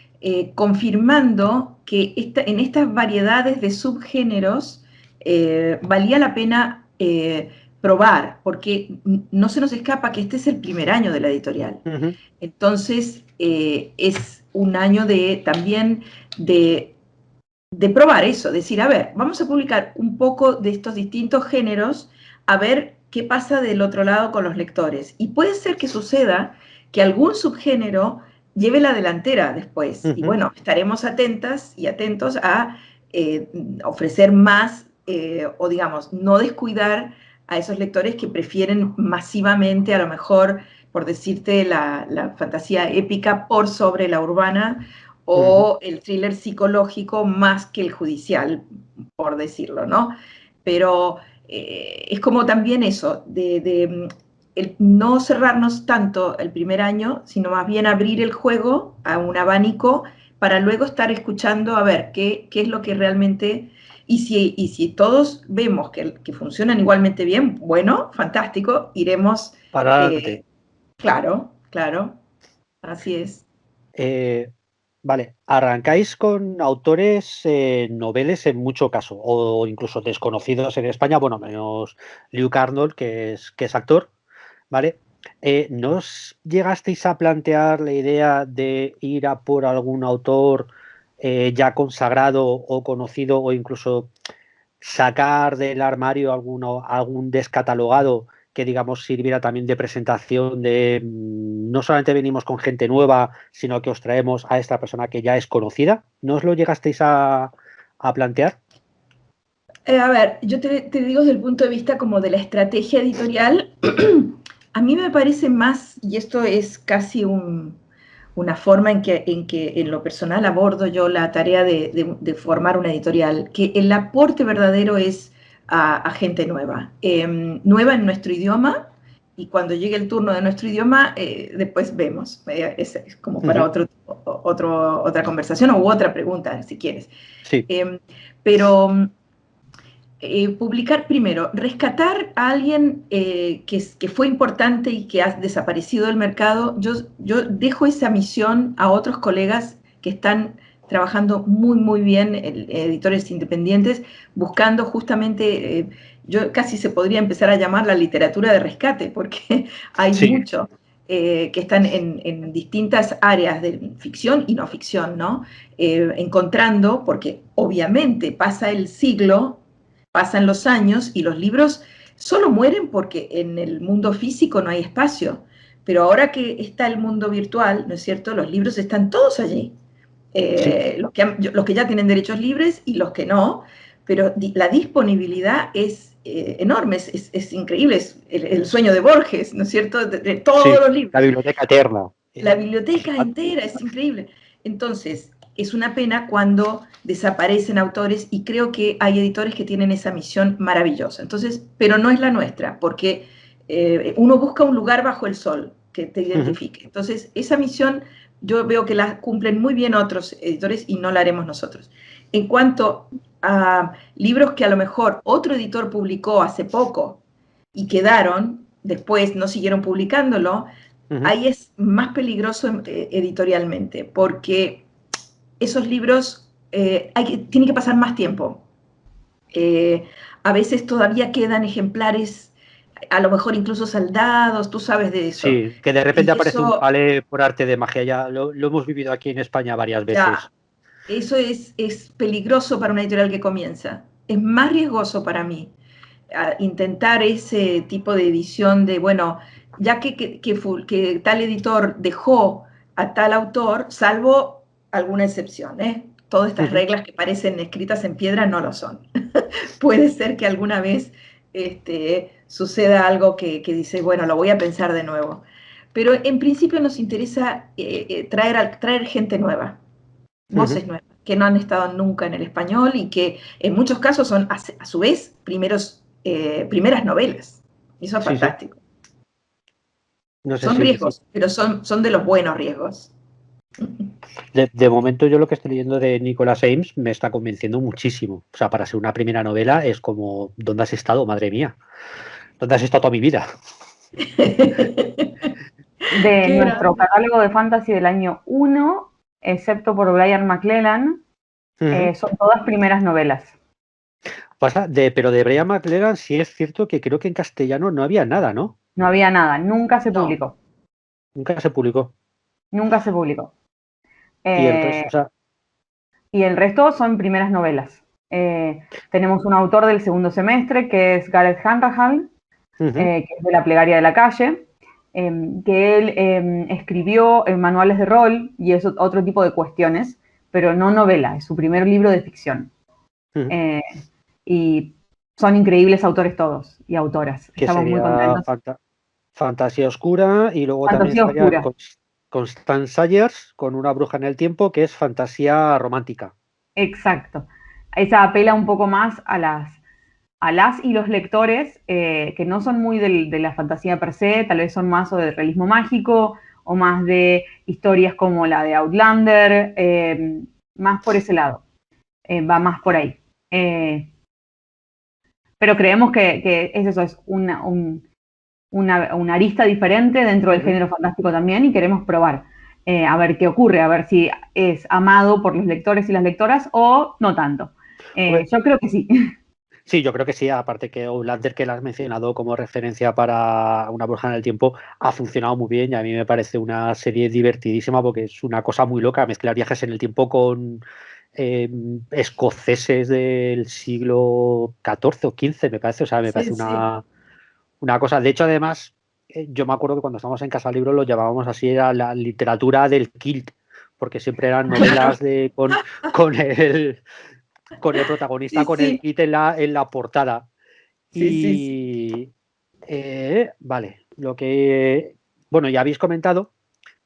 Confirmando que en estas variedades de subgéneros valía la pena probar, porque no se nos escapa que este es el primer año de la editorial. Entonces, es un año también de probar eso, decir, a ver, vamos a publicar un poco de estos distintos géneros, a ver qué pasa del otro lado con los lectores. Y puede ser que suceda que algún subgénero lleve la delantera después. Y bueno, estaremos atentas y atentos a ofrecer más o digamos, no descuidar a esos lectores que prefieren masivamente, a lo mejor, por decirte, la fantasía épica por sobre la urbana o el thriller psicológico más que el judicial, por decirlo, ¿no? Pero es como también eso, el no cerrarnos tanto el primer año, sino más bien abrir el juego a un abanico para luego estar escuchando a ver qué es lo que realmente... Y si todos vemos que funcionan igualmente bien, bueno, fantástico, iremos... Para adelante. Claro, así es. Vale, arrancáis con autores noveles en mucho caso, o incluso desconocidos en España, bueno, menos Luke Arnold, que es actor, ¿vale? ¿No os llegasteis a plantear la idea de ir a por algún autor ya consagrado o conocido, o incluso sacar del armario algún descatalogado que, digamos, sirviera también de presentación de no solamente venimos con gente nueva, sino que os traemos a esta persona que ya es conocida? ¿No os lo llegasteis a plantear? A ver, yo te digo desde el punto de vista como de la estrategia editorial, a mí me parece más, y esto es casi una forma en que en lo personal abordo yo la tarea de formar una editorial, que el aporte verdadero es a gente nueva, nueva en nuestro idioma, y cuando llegue el turno de nuestro idioma, después vemos. Es como para otra conversación u otra pregunta, si quieres. Sí. Pero publicar primero, rescatar a alguien que fue importante y que ha desaparecido del mercado. Yo dejo esa misión a otros colegas que están trabajando muy bien, editores independientes, buscando justamente, yo casi se podría empezar a llamar la literatura de rescate, porque hay mucho que están en distintas áreas de ficción y no ficción, ¿no? Encontrando, porque obviamente pasa el siglo, pasan los años y los libros solo mueren porque en el mundo físico no hay espacio. Pero ahora que está el mundo virtual, ¿no es cierto? Los libros están todos allí. Los que ya tienen derechos libres y los que no, pero la disponibilidad es enorme, es increíble, es el sueño de Borges, ¿no es cierto? De todos los libros. La biblioteca eterna. La biblioteca entera es increíble. Entonces, es una pena cuando desaparecen autores, y creo que hay editores que tienen esa misión maravillosa. Entonces, pero no es la nuestra, porque uno busca un lugar bajo el sol que te identifique. Entonces, esa misión yo veo que la cumplen muy bien otros editores y no la haremos nosotros. En cuanto a libros que a lo mejor otro editor publicó hace poco y quedaron, después no siguieron publicándolo, ahí es más peligroso editorialmente, porque esos libros tiene que pasar más tiempo. A veces todavía quedan ejemplares, a lo mejor incluso saldados, tú sabes de eso. Sí, que de repente aparece un palé por arte de magia, ya lo hemos vivido aquí en España varias veces. Ya, eso es peligroso para una editorial que comienza. Es más riesgoso para mí intentar ese tipo de edición de, bueno, ya que tal editor dejó a tal autor, salvo alguna excepción, todas estas reglas que parecen escritas en piedra no lo son. Puede ser que alguna vez suceda algo que dice, bueno, lo voy a pensar de nuevo. Pero en principio nos interesa traer gente nueva, voces nuevas, que no han estado nunca en el español y que en muchos casos son, a su vez, primeras novelas. Eso es fantástico. No sé son riesgos, pero son de los buenos riesgos. De momento yo lo que estoy leyendo de Nicholas Eames me está convenciendo muchísimo. O sea, para ser una primera novela es como, ¿dónde has estado, madre mía? ¿Dónde has estado toda mi vida? De nuestro catálogo de fantasy del año 1, excepto por Brian McClellan, son todas primeras novelas. Pero de Brian McClellan sí es cierto que creo que en castellano no había nada, ¿no? No había nada, nunca se publicó. Nunca se publicó. Nunca se publicó. ¿Y el resto? Y el resto son primeras novelas. Tenemos un autor del segundo semestre, que es Gareth Hanrahan, que es de La Plegaria de la Calle, que él escribió manuales de rol y es otro tipo de cuestiones, pero no novela, es su primer libro de ficción. Y son increíbles autores todos y autoras. Estamos muy contentos. Fantasía oscura, y luego fantasía también estaría Constance Sayers con Una bruja en el tiempo, que es fantasía romántica. Exacto. Esa apela un poco más a las y los lectores que no son muy de la fantasía per se, tal vez son más o de realismo mágico o más de historias como la de Outlander, más por ese lado, va más por ahí. Pero creemos que eso, es una arista diferente dentro del género fantástico también, y queremos probar a ver qué ocurre, a ver si es amado por los lectores y las lectoras o no tanto. Yo creo que sí. Sí, yo creo que sí, aparte que Outlander, que la has mencionado como referencia para Una bruja en el tiempo, ha funcionado muy bien y a mí me parece una serie divertidísima porque es una cosa muy loca, mezclar viajes en el tiempo con escoceses del siglo XIV o XV, me parece, o sea, me parece una cosa. De hecho, además, yo me acuerdo que cuando estábamos en Casa Libro lo llamábamos así, era la literatura del kilt, porque siempre eran novelas con el protagonista con el kit en la portada. Vale, bueno, ya habéis comentado,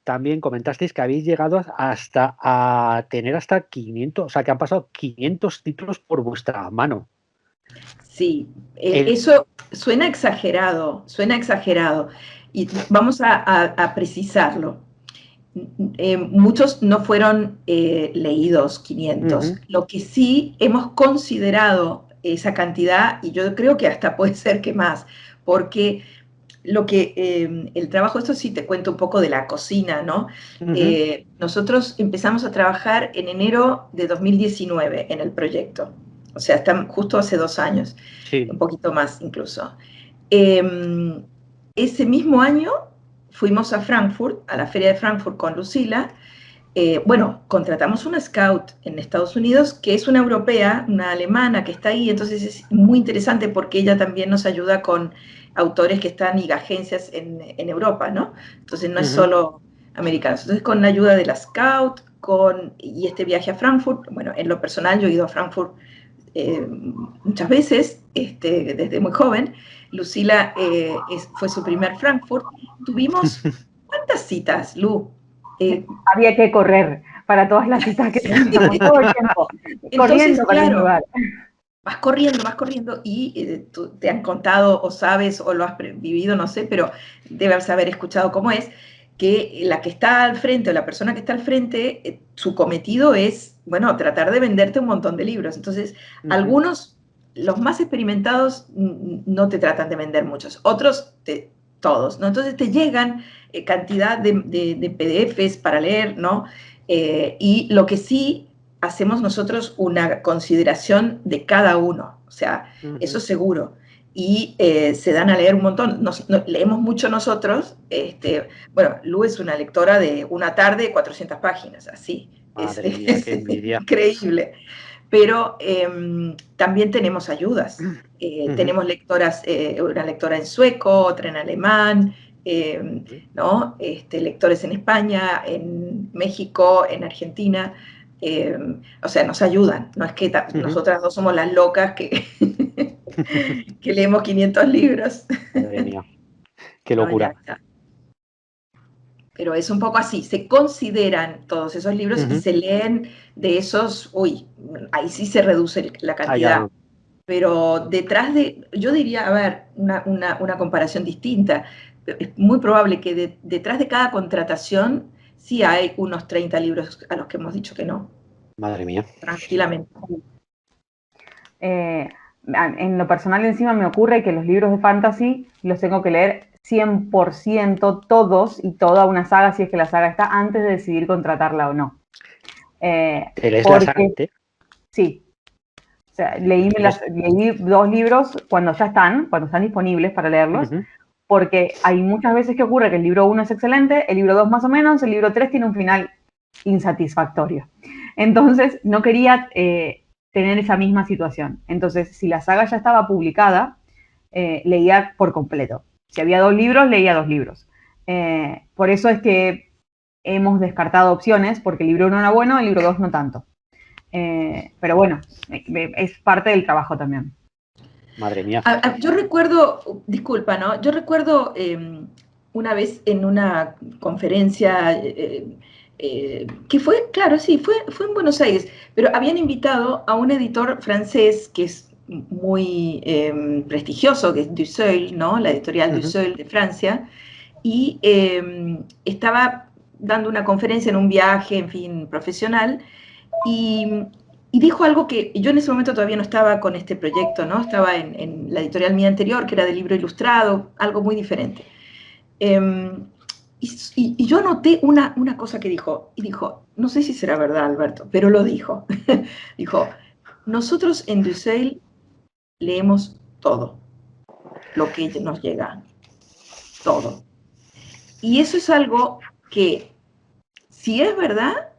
también comentasteis que habéis llegado a tener hasta 500, o sea, que han pasado 500 títulos por vuestra mano. Sí, eso suena exagerado, y vamos a precisarlo. Muchos no fueron leídos, 500. Lo que sí hemos considerado esa cantidad, y yo creo que hasta puede ser que más, porque el trabajo, esto sí te cuento un poco de la cocina, ¿no? Nosotros empezamos a trabajar en enero de 2019 en el proyecto, o sea, está justo hace 2 años, un poquito más incluso. Ese mismo año fuimos a Frankfurt, a la feria de Frankfurt con Lucila. Contratamos una scout en Estados Unidos, que es una europea, una alemana que está ahí, entonces es muy interesante porque ella también nos ayuda con autores que están y agencias en Europa, ¿no? Entonces no es solo americanos. Entonces con la ayuda de la scout y este viaje a Frankfurt, bueno, en lo personal yo he ido a Frankfurt muchas veces, desde muy joven. Lucila fue su primer Frankfurt. Tuvimos, ¿cuántas citas, Lu? Había que correr para todas las citas que teníamos todo el tiempo, corriendo para el lugar. Vas corriendo y tú te han contado o sabes o lo has vivido, no sé, pero debes haber escuchado cómo es, que la que está al frente o la persona que está al frente, su cometido es, bueno, tratar de venderte un montón de libros. Entonces, algunos, los más experimentados, no te tratan de vender muchos, otros, todos, ¿no? Entonces te llegan cantidad de PDFs para leer, ¿no? Y lo que sí hacemos nosotros una consideración de cada uno, o sea, eso seguro. Y se dan a leer un montón. Leemos mucho nosotros. Bueno, Lu es una lectora de una tarde, 400 páginas, así. Madre mía, qué envidia. Increíble. Pero también tenemos ayudas. Tenemos lectoras, una lectora en sueco, otra en alemán, ¿no? Lectores en España, en México, en Argentina. O sea, nos ayudan. No es que nosotras dos somos las locas que, que leemos 500 libros. Madre mía, qué locura. No, pero es un poco así, se consideran todos esos libros y se leen de esos, uy, ahí sí se reduce la cantidad. Pero detrás de, yo diría, a ver, una comparación distinta. Es muy probable que detrás de cada contratación sí hay unos 30 libros a los que hemos dicho que no. Madre mía. Tranquilamente. En lo personal encima me ocurre que los libros de fantasy los tengo que leer 100% todos y toda una saga, si es que la saga está, antes de decidir contratarla o no. ¿Te lees la saga? Sí. O sea, leí 2 libros cuando están disponibles para leerlos, porque hay muchas veces que ocurre que el libro 1 es excelente, el libro 2 más o menos, el libro 3 tiene un final insatisfactorio. Entonces, no quería tener esa misma situación. Entonces, si la saga ya estaba publicada, leía por completo. Si había 2 libros, leía 2 libros. Por eso es que hemos descartado opciones, porque el libro 1 era bueno, el libro 2 no tanto. Pero bueno, es parte del trabajo también. Madre mía. Yo recuerdo, disculpa, ¿no? Yo recuerdo una vez en una conferencia que fue, claro, sí, fue en Buenos Aires, pero habían invitado a un editor francés que es muy prestigioso, que es Dusseuil, ¿no? La editorial Dusseuil de Francia, y estaba dando una conferencia en un viaje, en fin, profesional, y dijo algo que yo en ese momento todavía no estaba con este proyecto, ¿no? Estaba en la editorial mía anterior, que era de libro ilustrado, algo muy diferente. Y yo noté una cosa que dijo, y dijo, no sé si será verdad, Alberto, pero lo dijo. Dijo, nosotros en Dusseuil leemos todo, lo que nos llega, todo. Y eso es algo que, si es verdad,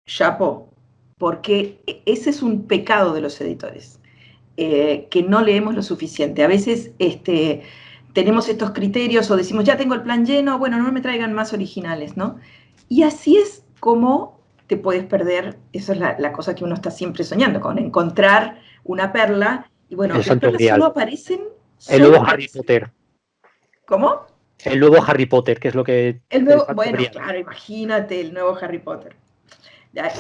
chapeau, porque ese es un pecado de los editores, que no leemos lo suficiente. A veces tenemos estos criterios o decimos, ya tengo el plan lleno, bueno, no me traigan más originales, ¿no? Y así es como te puedes perder, eso es la cosa que uno está siempre soñando, con encontrar una perla, y bueno, las perlas solo aparecen... El nuevo Harry Potter. ¿Cómo? El nuevo Harry Potter, que es lo que... bueno, claro, imagínate el nuevo Harry Potter.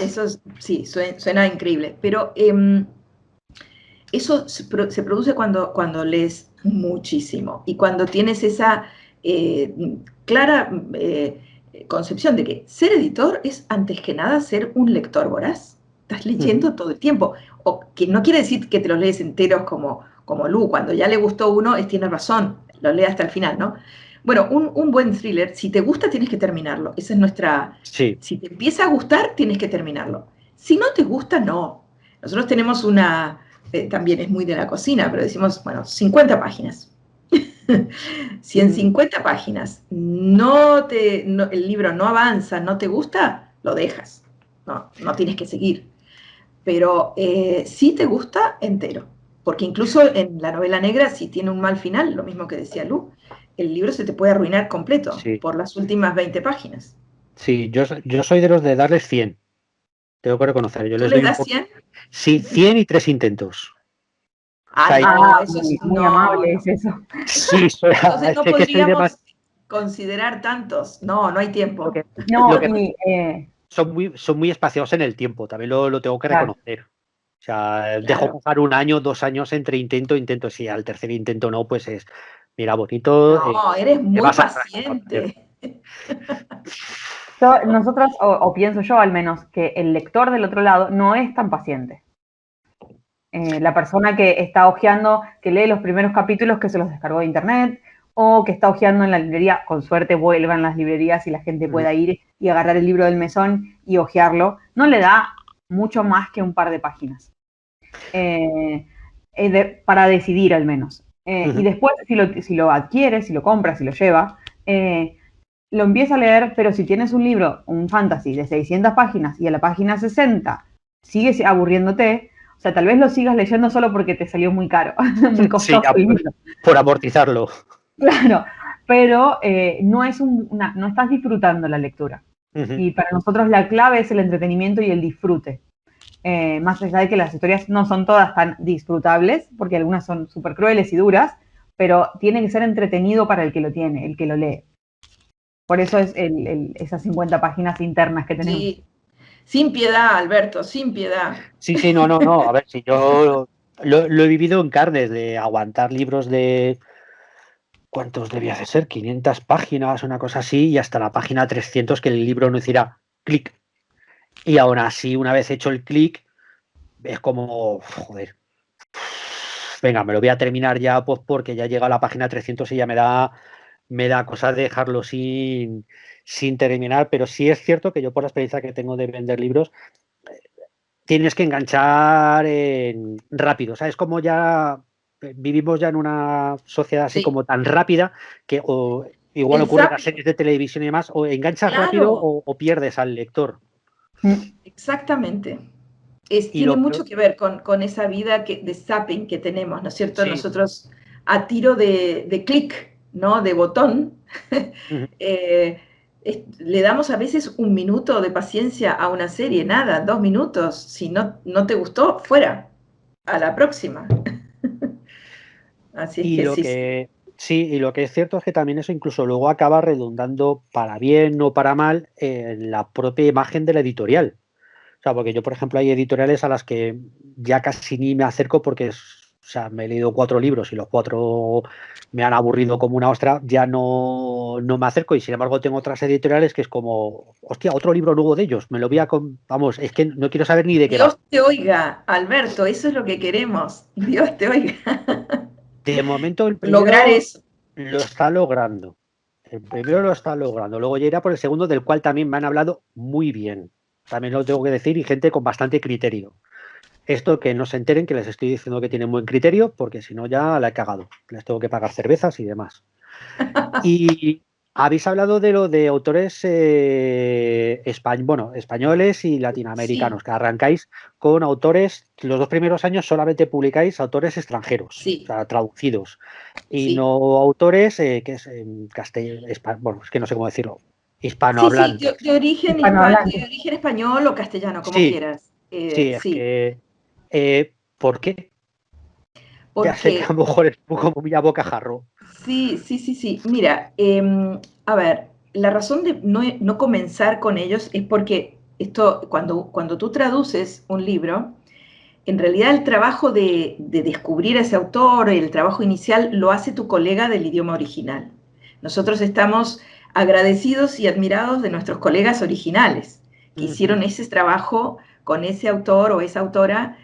Eso sí, suena increíble, pero eso se produce cuando lees muchísimo y cuando tienes esa clara concepción de que ser editor es antes que nada ser un lector voraz. Estás leyendo todo el tiempo, o que no quiere decir que te los lees enteros como Lu, cuando ya le gustó uno, tiene razón, lo lee hasta el final, ¿no? Bueno, un buen thriller, si te gusta, tienes que terminarlo. Esa es nuestra... Sí. Si te empieza a gustar, tienes que terminarlo. Si no te gusta, no. Nosotros tenemos una... también es muy de la cocina, pero decimos, bueno, 50 páginas. Si en 50 páginas el libro no avanza, no te gusta, lo dejas. No tienes que seguir. Pero si te gusta, entero. Porque incluso en la novela negra, si tiene un mal final, lo mismo que decía Lu, el libro se te puede arruinar completo por las últimas 20 páginas. Sí, yo soy de los de darles 100. Tengo que reconocer. Yo ¿Tú les les doy das 100? Sí, 100 y 3 intentos. Eso es muy amable, es eso. Sí, entonces no podríamos considerar tantos. No hay tiempo. son muy espaciados en el tiempo, también lo tengo que Claro. reconocer. O sea, dejo Claro. pasar 1 año, 2 años entre intento, si al tercer intento no, pues es, mira, bonito, No, eres te muy vas a atrás. paciente. Nosotros, o pienso yo al menos, que el lector del otro lado no es tan paciente. La persona que está hojeando, que lee los primeros capítulos que se los descargó de internet, o que está hojeando en la librería, con suerte vuelvan las librerías y la gente pueda ir y agarrar el libro del mesón y hojearlo, no le da mucho más que un par de páginas. Para decidir al menos. Y después, si lo adquiere, si lo compra, si lo lleva, lo empieza a leer, pero si tienes un libro, un fantasy de 600 páginas y a la página 60 sigues aburriéndote, o sea, tal vez lo sigas leyendo solo porque te salió muy caro, muy costoso Sí, el libro. por amortizarlo. Claro, pero no estás disfrutando la lectura. Y para nosotros la clave es el entretenimiento y el disfrute. Más allá de que las historias no son todas tan disfrutables, porque algunas son súper crueles y duras, pero tiene que ser entretenido para el que lo tiene, el que lo lee. Por eso es esas 50 páginas internas que tenemos. Sí, sin piedad, Alberto, sin piedad. Sí, no. A ver, si yo lo he vivido en carnes, de aguantar libros de... ¿Cuántos debía de ser? 500 páginas, una cosa así, y hasta la página 300 que el libro no hiciera clic. Y aún así, una vez hecho el clic, es como, joder, venga, me lo voy a terminar ya, pues porque ya llega a la página 300 y ya me da cosa de dejarlo sin terminar. Pero sí es cierto que yo, por la experiencia que tengo de vender libros, tienes que enganchar rápido. ¿Sabes? Como ya vivimos ya en una sociedad así Sí, como tan rápida que igual ocurre en las series de televisión y demás, o enganchas rápido claro, o pierdes al lector. exactamente. Y Tiene lo mucho que ver con esa vida de zapping que tenemos, ¿no es cierto? sí. Nosotros a tiro de clic, ¿no? De botón, le damos a veces 1 minuto de paciencia a una serie, nada, 2 minutos. Si no te gustó, fuera, a la próxima. Así es Y que lo sí, sí. que sí, y lo que es cierto es que también eso incluso luego acaba redundando para bien o para mal en la propia imagen de la editorial. O sea, porque yo, por ejemplo, hay editoriales a las que ya casi ni me acerco porque, o sea, me he leído 4 libros y los 4 me han aburrido como una ostra, ya no me acerco. Y sin embargo tengo otras editoriales que es como, hostia, otro libro nuevo de ellos, me lo voy a... Vamos, es que no quiero saber ni de qué va. Dios te oiga, Alberto, eso es lo que queremos. Dios te oiga. De momento el Lograr primero eso. lo está logrando. El primero lo está logrando. Luego ya irá por el segundo, del cual también me han hablado muy bien. También lo tengo que decir, y gente con bastante criterio. Esto, que no se enteren que les estoy diciendo que tienen buen criterio, porque si no ya la he cagado. Les tengo que pagar cervezas y demás. Y habéis hablado de lo de autores españoles y Sí, latinoamericanos, que arrancáis con autores, los 2 primeros años solamente publicáis autores extranjeros, o sí, sea, traducidos, y sí. no autores que es en castellano, bueno, es que no sé cómo decirlo, Sí, hispanohablantes. Hispanohablante. de origen español o castellano, como Sí, quieras. sí, es Sí, que, ¿por qué? Ya sé que a porque lo mejor es un poco muy a bocajarro. sí. Mira, a ver, la razón de no comenzar con ellos es porque cuando tú traduces un libro, en realidad el trabajo de descubrir a ese autor, el trabajo inicial, lo hace tu colega del idioma original. Nosotros estamos agradecidos y admirados de nuestros colegas originales, que hicieron ese trabajo con ese autor o esa autora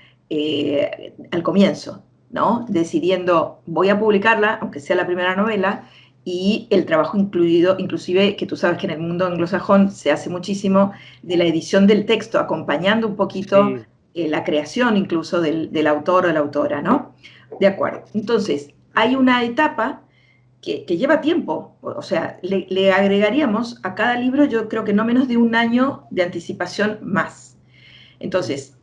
al comienzo, ¿no? Decidiendo, voy a publicarla, aunque sea la primera novela, y el trabajo incluido, inclusive, que tú sabes que en el mundo anglosajón se hace muchísimo, de la edición del texto, acompañando un poquito Sí. la creación incluso del autor o la autora, ¿no? De acuerdo. Entonces, hay una etapa que lleva tiempo, o sea, le agregaríamos a cada libro, yo creo que no menos de 1 año de anticipación más. Entonces,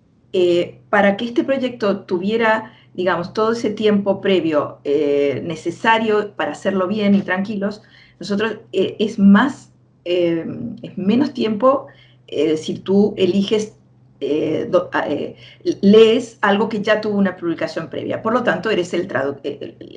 para que este proyecto tuviera, digamos, todo ese tiempo previo necesario para hacerlo bien y tranquilos, nosotros es menos tiempo si tú eliges, lees algo que ya tuvo una publicación previa. Por lo tanto, eres el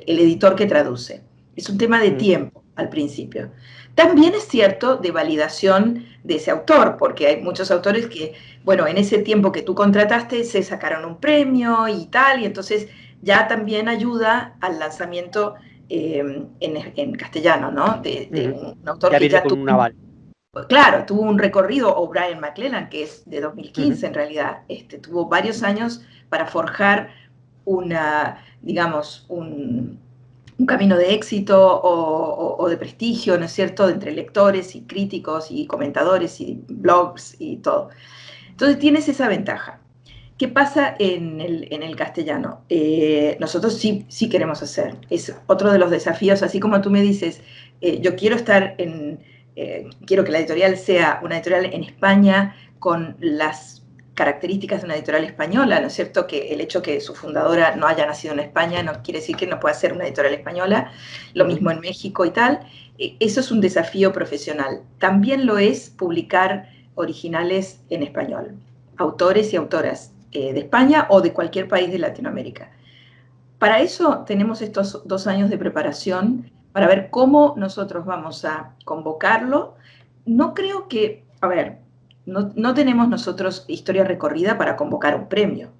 editor que traduce. Es un tema de tiempo al principio. También es cierto de validación de ese autor, porque hay muchos autores que, bueno, en ese tiempo que tú contrataste se sacaron un premio y tal, y entonces ya también ayuda al lanzamiento en castellano, ¿no? De un autor ya que viene ya con tuvo, un aval. claro, tuvo un recorrido, o Brian McClellan, que es de 2015 en realidad, tuvo varios años para forjar una, digamos, un camino de éxito o de prestigio, ¿no es cierto?, entre lectores y críticos y comentadores y blogs y todo. Entonces tienes esa ventaja. ¿Qué pasa en el castellano? Nosotros sí queremos hacer. Es otro de los desafíos, así como tú me dices, yo quiero quiero que la editorial sea una editorial en España con las características de una editorial española, ¿no es cierto? Que el hecho que su fundadora no haya nacido en España no quiere decir que no pueda ser una editorial española, lo mismo en México y tal. Eso es un desafío profesional. También lo es publicar originales en español, autores y autoras de España o de cualquier país de Latinoamérica. Para eso tenemos estos 2 años de preparación para ver cómo nosotros vamos a convocarlo. No creo que, a ver, no tenemos nosotros historia recorrida para convocar un premio.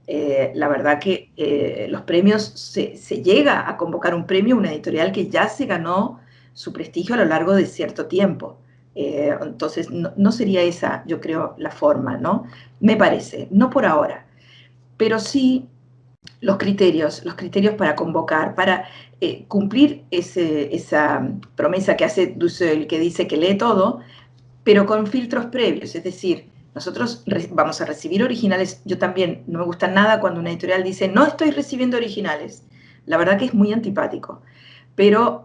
La verdad que los premios, se llega a convocar un premio, una editorial que ya se ganó su prestigio a lo largo de cierto tiempo. Entonces, no sería esa, yo creo, la forma, ¿no? Me parece, no por ahora, pero sí los criterios para convocar, para cumplir esa promesa que hace Dussel, que dice que lee todo, pero con filtros previos, es decir, nosotros vamos a recibir originales. Yo también no me gusta nada cuando una editorial dice no estoy recibiendo originales. La verdad que es muy antipático. Pero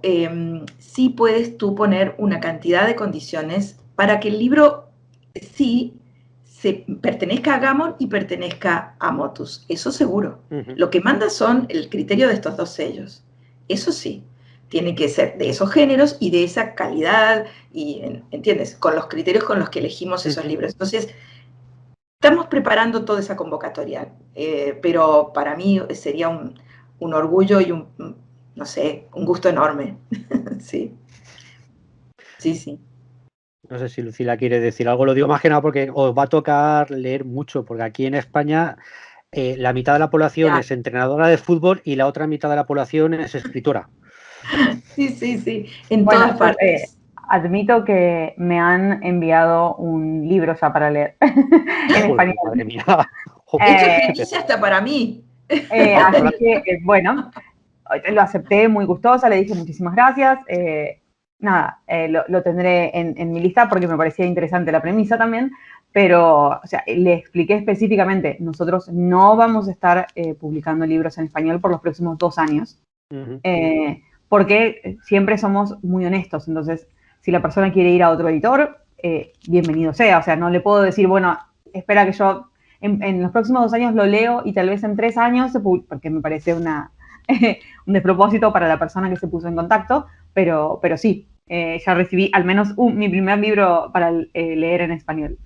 sí puedes tú poner una cantidad de condiciones para que el libro sí pertenezca a Gammon y pertenezca a Motus. Eso seguro. Lo que manda son el criterio de estos 2 sellos. Eso sí. Tiene que ser de esos géneros y de esa calidad, y, ¿entiendes? Con los criterios con los que elegimos esos libros. Entonces, estamos preparando toda esa convocatoria, pero para mí sería un orgullo y no sé, un gusto enorme. Sí. Sí. No sé si Lucila quiere decir algo, lo digo más que nada porque os va a tocar leer mucho, porque aquí en España la mitad de la población es entrenadora de fútbol y la otra mitad de la población es escritora. Sí, en todas partes. Admito que me han enviado un libro ya para leer en español. Madre mía. Esto es primicia hasta para mí. Así que, bueno, lo acepté muy gustosa, le dije muchísimas gracias. Nada, lo tendré en mi lista porque me parecía interesante la premisa también, pero, o sea, le expliqué específicamente, nosotros no vamos a estar publicando libros en español por los próximos 2 años, porque siempre somos muy honestos. Entonces, si la persona quiere ir a otro editor, bienvenido sea. O sea, no le puedo decir, bueno, espera que yo en los próximos 2 años lo leo y tal vez en 3 años se publique, porque me parece un despropósito para la persona que se puso en contacto, pero sí, ya recibí al menos mi primer libro para leer en español.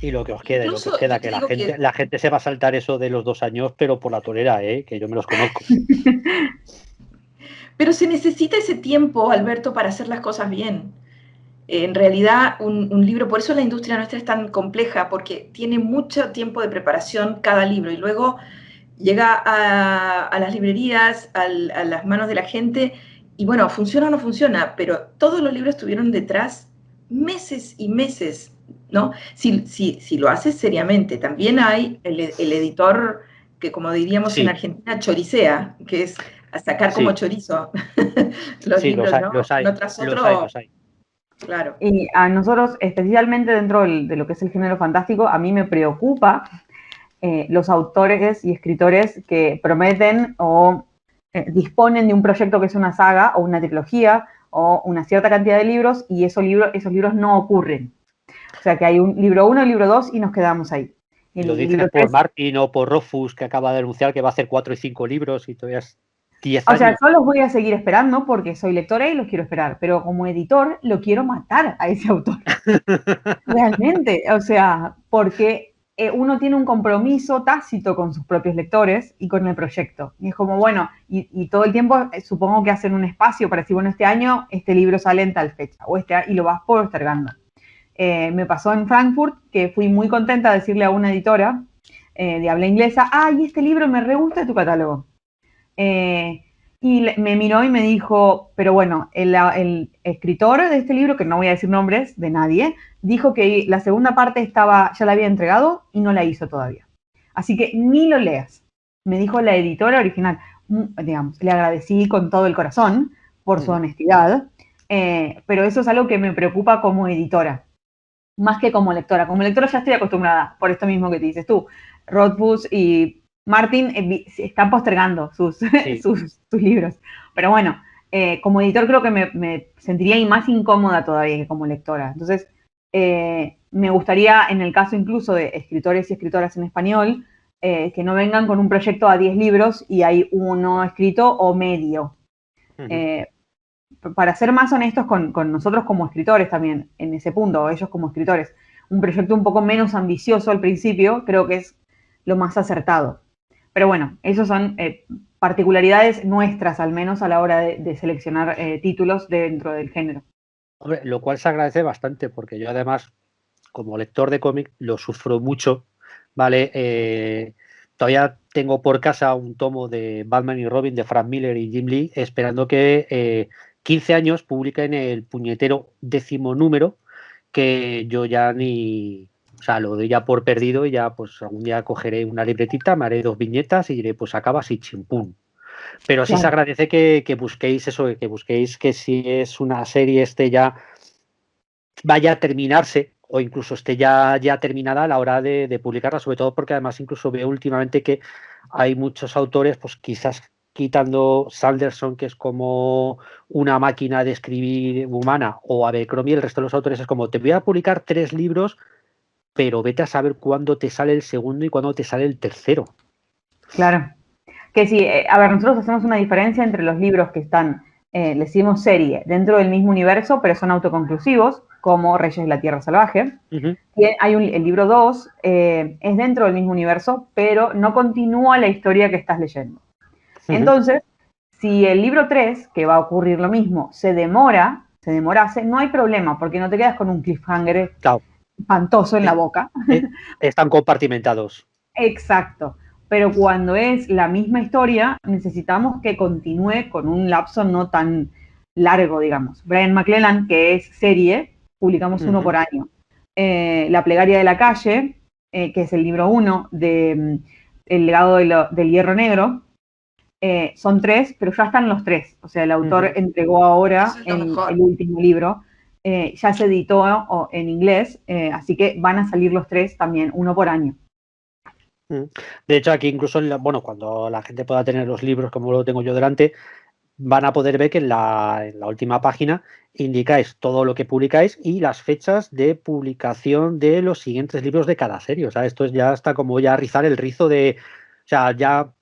Y lo que os queda, que la gente se va a saltar eso de los 2 años, pero por la torera, que yo me los conozco. Pero se necesita ese tiempo, Alberto, para hacer las cosas bien. En realidad, un libro, por eso la industria nuestra es tan compleja, porque tiene mucho tiempo de preparación cada libro, y luego llega a las librerías, a las manos de la gente, y bueno, funciona o no funciona, pero todos los libros estuvieron detrás meses y meses, ¿no? Si lo haces seriamente. También hay el editor que, como diríamos en Argentina, choricea, que es a sacar como chorizo los libros, ¿no? Uno tras otro. Los hay. Claro. Y a nosotros, especialmente dentro de lo que es el género fantástico, a mí me preocupa los autores y escritores que prometen o disponen de un proyecto que es una saga o una trilogía o una cierta cantidad de libros, y esos libros no ocurren. O sea, que hay un libro 1, libro 2 y nos quedamos ahí. Y lo dicen por Martin o por Rofus, que acaba de anunciar que va a hacer 4 y 5 libros y todavía es 10 años. O sea, yo los voy a seguir esperando porque soy lectora y los quiero esperar, pero como editor lo quiero matar a ese autor. Realmente, o sea, porque uno tiene un compromiso tácito con sus propios lectores y con el proyecto. Y es como, bueno, y todo el tiempo supongo que hacen un espacio para decir, bueno, este año este libro sale en tal fecha, y lo vas postergando. Me pasó en Frankfurt que fui muy contenta de decirle a una editora de habla inglesa, y este libro me re gusta de tu catálogo. Y me miró y me dijo, pero bueno, el escritor de este libro, que no voy a decir nombres de nadie, dijo que la segunda parte ya la había entregado y no la hizo todavía. Así que ni lo leas. Me dijo la editora original. Digamos, le agradecí con todo el corazón por su honestidad, pero eso es algo que me preocupa como editora, más que como lectora. Como lectora ya estoy acostumbrada, por esto mismo que te dices tú. Rothfuss y Martin están postergando sus libros. Pero bueno, como editor creo que me sentiría más incómoda todavía que como lectora. Entonces, me gustaría, en el caso incluso de escritores y escritoras en español, que no vengan con un proyecto a 10 libros y hay uno escrito o medio. Para ser más honestos con nosotros como escritores también, en ese punto, o ellos como escritores, un proyecto un poco menos ambicioso al principio creo que es lo más acertado. Pero bueno, esas son particularidades nuestras, al menos a la hora de seleccionar títulos dentro del género. Hombre, lo cual se agradece bastante, porque yo además, como lector de cómic, lo sufro mucho, ¿vale? Todavía tengo por casa un tomo de Batman y Robin de Frank Miller y Jim Lee, esperando que 15 años publiquen el puñetero 10º número, que yo ya ni... O sea, lo doy ya por perdido y ya pues algún día cogeré una libretita, me haré 2 viñetas y diré, pues acaba así, chimpún. Pero sí claro. Se agradece que busquéis eso, que busquéis que si es una serie ya vaya a terminarse o incluso esté ya terminada a la hora de publicarla, sobre todo porque además incluso veo últimamente que hay muchos autores, pues quizás quitando Sanderson, que es como una máquina de escribir humana, o Abercrombie, el resto de los autores es como, te voy a publicar 3 libros, pero vete a saber cuándo te sale el segundo y cuándo te sale el tercero. Claro. Que sí, a ver, nosotros hacemos una diferencia entre los libros que están, le decimos serie, dentro del mismo universo, pero son autoconclusivos, como Reyes de la Tierra Salvaje. Y hay el libro 2, es dentro del mismo universo, pero no continúa la historia que estás leyendo. Entonces, si el libro 3, que va a ocurrir lo mismo, se demorase, no hay problema, porque no te quedas con un cliffhanger espantoso en la boca. Están compartimentados. Exacto. Pero cuando es la misma historia, necesitamos que continúe con un lapso no tan largo, digamos. Brian McClellan, que es serie, publicamos uno por año. La plegaria de la calle, que es el libro 1 de El legado del hierro negro, son 3, pero ya están los 3. O sea, el autor entregó ahora el último libro. Ya se editó en inglés, así que van a salir los 3 también, uno por año. De hecho, aquí incluso, cuando la gente pueda tener los libros, como lo tengo yo delante, van a poder ver que en la última página indicáis todo lo que publicáis y las fechas de publicación de los siguientes libros de cada serie. O sea, esto ya está como ya rizar el rizo de... O sea, ya...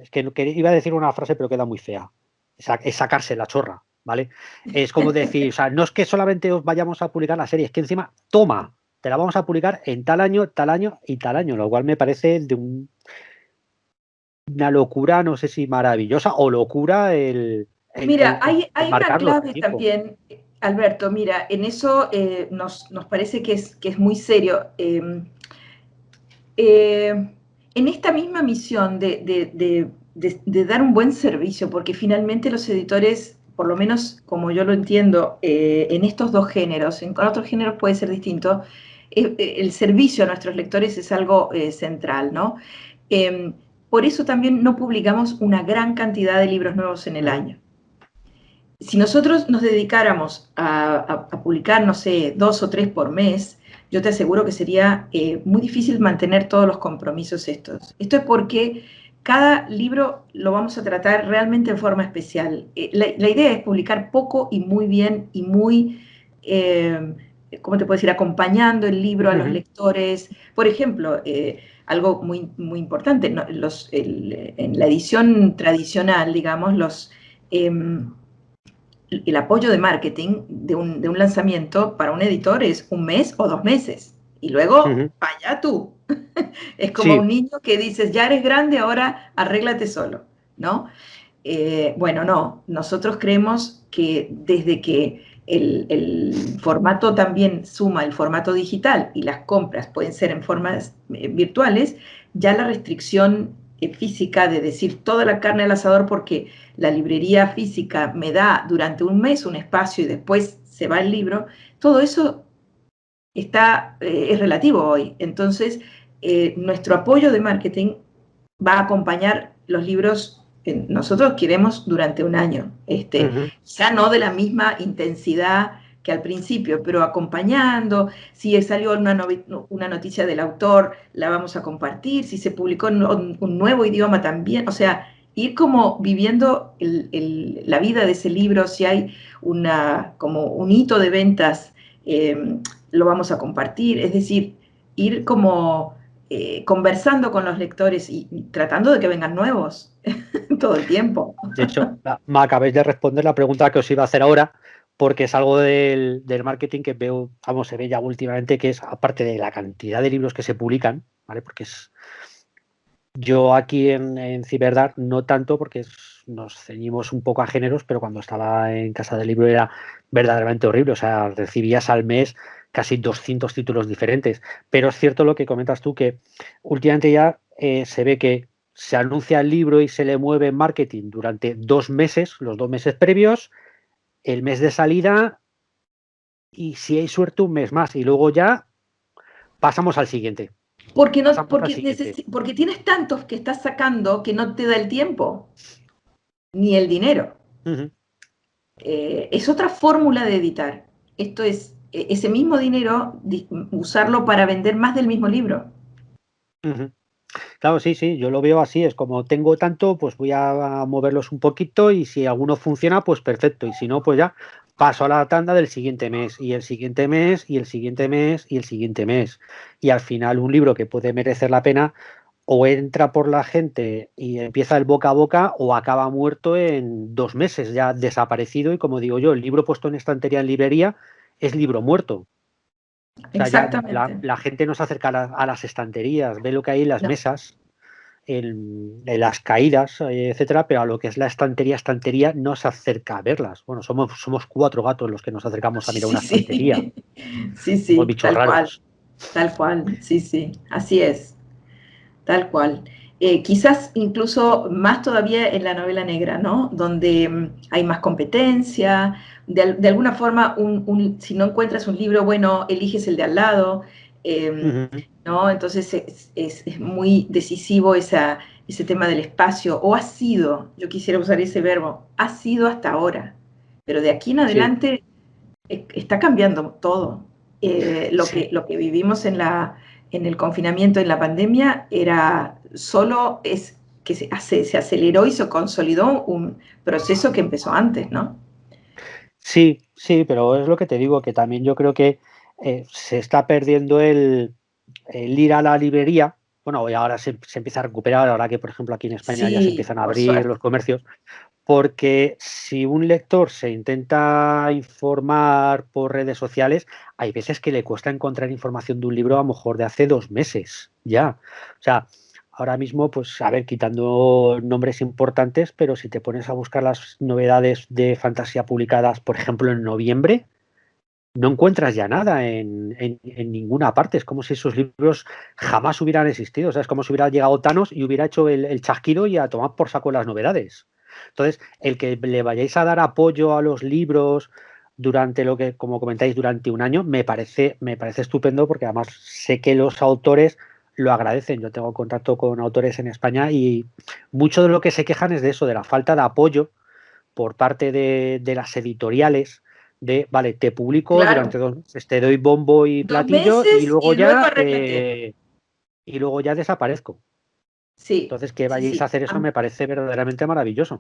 Es que iba a decir una frase, pero queda muy fea. Es sacarse la chorra, ¿vale? Es como decir, o sea, no es que solamente os vayamos a publicar la serie, es que encima, toma, te la vamos a publicar en tal año y tal año, lo cual me parece de una locura, no sé si maravillosa o locura Mira, hay una clave también, Alberto, mira, en eso nos parece que es muy serio. En esta misma misión de dar un buen servicio, porque finalmente los editores, por lo menos como yo lo entiendo, en estos 2 géneros, con otros géneros puede ser distinto, el servicio a nuestros lectores es algo central, ¿no? Por eso también no publicamos una gran cantidad de libros nuevos en el año. Si nosotros nos dedicáramos a publicar, no sé, 2 o 3 por mes, yo te aseguro que sería muy difícil mantener todos los compromisos estos. Esto es porque cada libro lo vamos a tratar realmente en forma especial. La idea es publicar poco y muy bien y muy... ¿cómo te puedo decir? Acompañando el libro a los lectores. Por ejemplo, algo muy, muy importante, ¿no? En la edición tradicional, digamos, el apoyo de marketing de un lanzamiento para un editor es 1 mes o 2 meses. Y luego, Ujú. allá tú. Es como Sí, un niño que dices, ya eres grande, ahora arréglate solo, ¿no? Bueno, no, nosotros creemos que desde que el formato también suma el formato digital y las compras pueden ser en formas virtuales, ya la restricción física de decir toda la carne al asador porque la librería física me da durante un mes un espacio y después se va el libro, todo eso es relativo hoy. Entonces, nuestro apoyo de marketing va a acompañar los libros que nosotros queremos durante un año. ujú. Ya no de la misma intensidad que al principio, pero acompañando. Si salió una noticia del autor, la vamos a compartir. Si se publicó en un nuevo idioma también. O sea, ir como viviendo la vida de ese libro. Si hay como un hito de ventas, lo vamos a compartir. Es decir, ir como conversando con los lectores y tratando de que vengan nuevos todo el tiempo. De hecho, me acabáis de responder la pregunta que os iba a hacer ahora, porque es algo del marketing que veo, vamos, se ve ya últimamente, que es aparte de la cantidad de libros que se publican, ¿vale? Porque yo aquí en Ciberdar no tanto, porque nos ceñimos un poco a géneros, pero cuando estaba en Casa del Libro era verdaderamente horrible. O sea, recibías al mes casi 200 títulos diferentes. Pero es cierto lo que comentas tú, que últimamente ya se ve que se anuncia el libro y se le mueve en marketing durante 2 meses, los 2 meses previos, el mes de salida y si hay suerte un mes más. Y luego ya pasamos al siguiente. Porque, no, Pasamos al siguiente. porque tienes tantos que estás sacando que no te da el tiempo ni el dinero. Ujú. Es otra fórmula de editar. Esto es ese mismo dinero, usarlo para vender más del mismo libro. Ujú. Claro, sí, sí, yo lo veo así, es como tengo tanto, pues voy a moverlos un poquito y si alguno funciona, pues perfecto, y si no, pues ya paso a la tanda del siguiente mes, y el siguiente mes, y el siguiente mes, y el siguiente mes. Y al final un libro que puede merecer la pena o entra por la gente y empieza el boca a boca o acaba muerto en 2 meses, ya desaparecido, y como digo yo, el libro puesto en estantería en librería es libro muerto. O sea, ya Exactamente. la gente no se acerca a las estanterías, ve lo que hay en las No. mesas, en las caídas, etcétera, pero a lo que es la estantería no se acerca a verlas. Bueno, somos 4 gatos los que nos acercamos a Sí, mirar sí, una estantería. sí. Sí, Somos sí, bichos raros. tal cual, sí, sí, así es. Tal cual. Quizás incluso más todavía en la novela negra, ¿no? Donde hay más competencia, de alguna forma, si no encuentras un libro, bueno, eliges el de al lado, Ujú. ¿no? Entonces es muy decisivo ese tema del espacio, o ha sido, yo quisiera usar ese verbo, ha sido hasta ahora, pero de aquí en Sí, adelante está cambiando todo. sí. Lo que vivimos en el confinamiento, en la pandemia, es que se aceleró y se consolidó un proceso que empezó antes, ¿no? Sí, sí, pero es lo que te digo, que también yo creo que se está perdiendo el ir a la librería. Bueno, y ahora se empieza a recuperar, ahora que, por ejemplo, aquí en España ya se Sí, empiezan a por abrir suerte. los comercios. Porque si un lector se intenta informar por redes sociales, hay veces que le cuesta encontrar información de un libro a lo mejor de hace 2 meses ya. O sea, ahora mismo, pues, a ver, quitando nombres importantes, pero si te pones a buscar las novedades de fantasía publicadas, por ejemplo, en noviembre, no encuentras ya nada en ninguna parte. Es como si esos libros jamás hubieran existido. O sea, es como si hubiera llegado Thanos y hubiera hecho el chasquido y a tomar por saco las novedades. Entonces, el que le vayáis a dar apoyo a los libros durante lo que, como comentáis, durante un año, me parece estupendo porque además sé que los autores lo agradecen. Yo tengo contacto con autores en España y mucho de lo que se quejan es de eso, de la falta de apoyo por parte de las editoriales, vale, te publico durante Claro. 2 meses, te doy bombo y Dos platillo y meses luego y luego ya, arréglate. desaparezco. Sí, Entonces, que sí, vayáis a sí. hacer eso me parece verdaderamente maravilloso.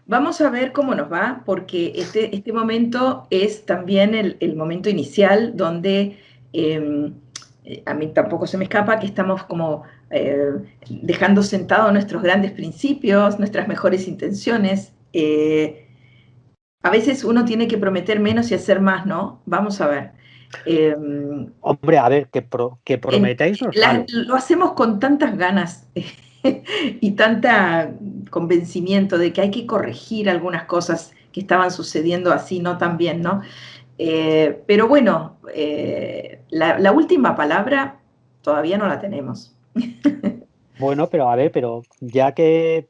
Vamos a ver cómo nos va, porque este momento es también el momento inicial donde a mí tampoco se me escapa que estamos como dejando sentados nuestros grandes principios, nuestras mejores intenciones. A veces uno tiene que prometer menos y hacer más, ¿no? Vamos a ver. Hombre, a ver, que prometáis no es malo. Lo hacemos con tantas ganas y tanta convencimiento de que hay que corregir algunas cosas que estaban sucediendo así, no tan bien, ¿no? Pero bueno, la última palabra todavía no la tenemos. Bueno, pero a ver, pero ya que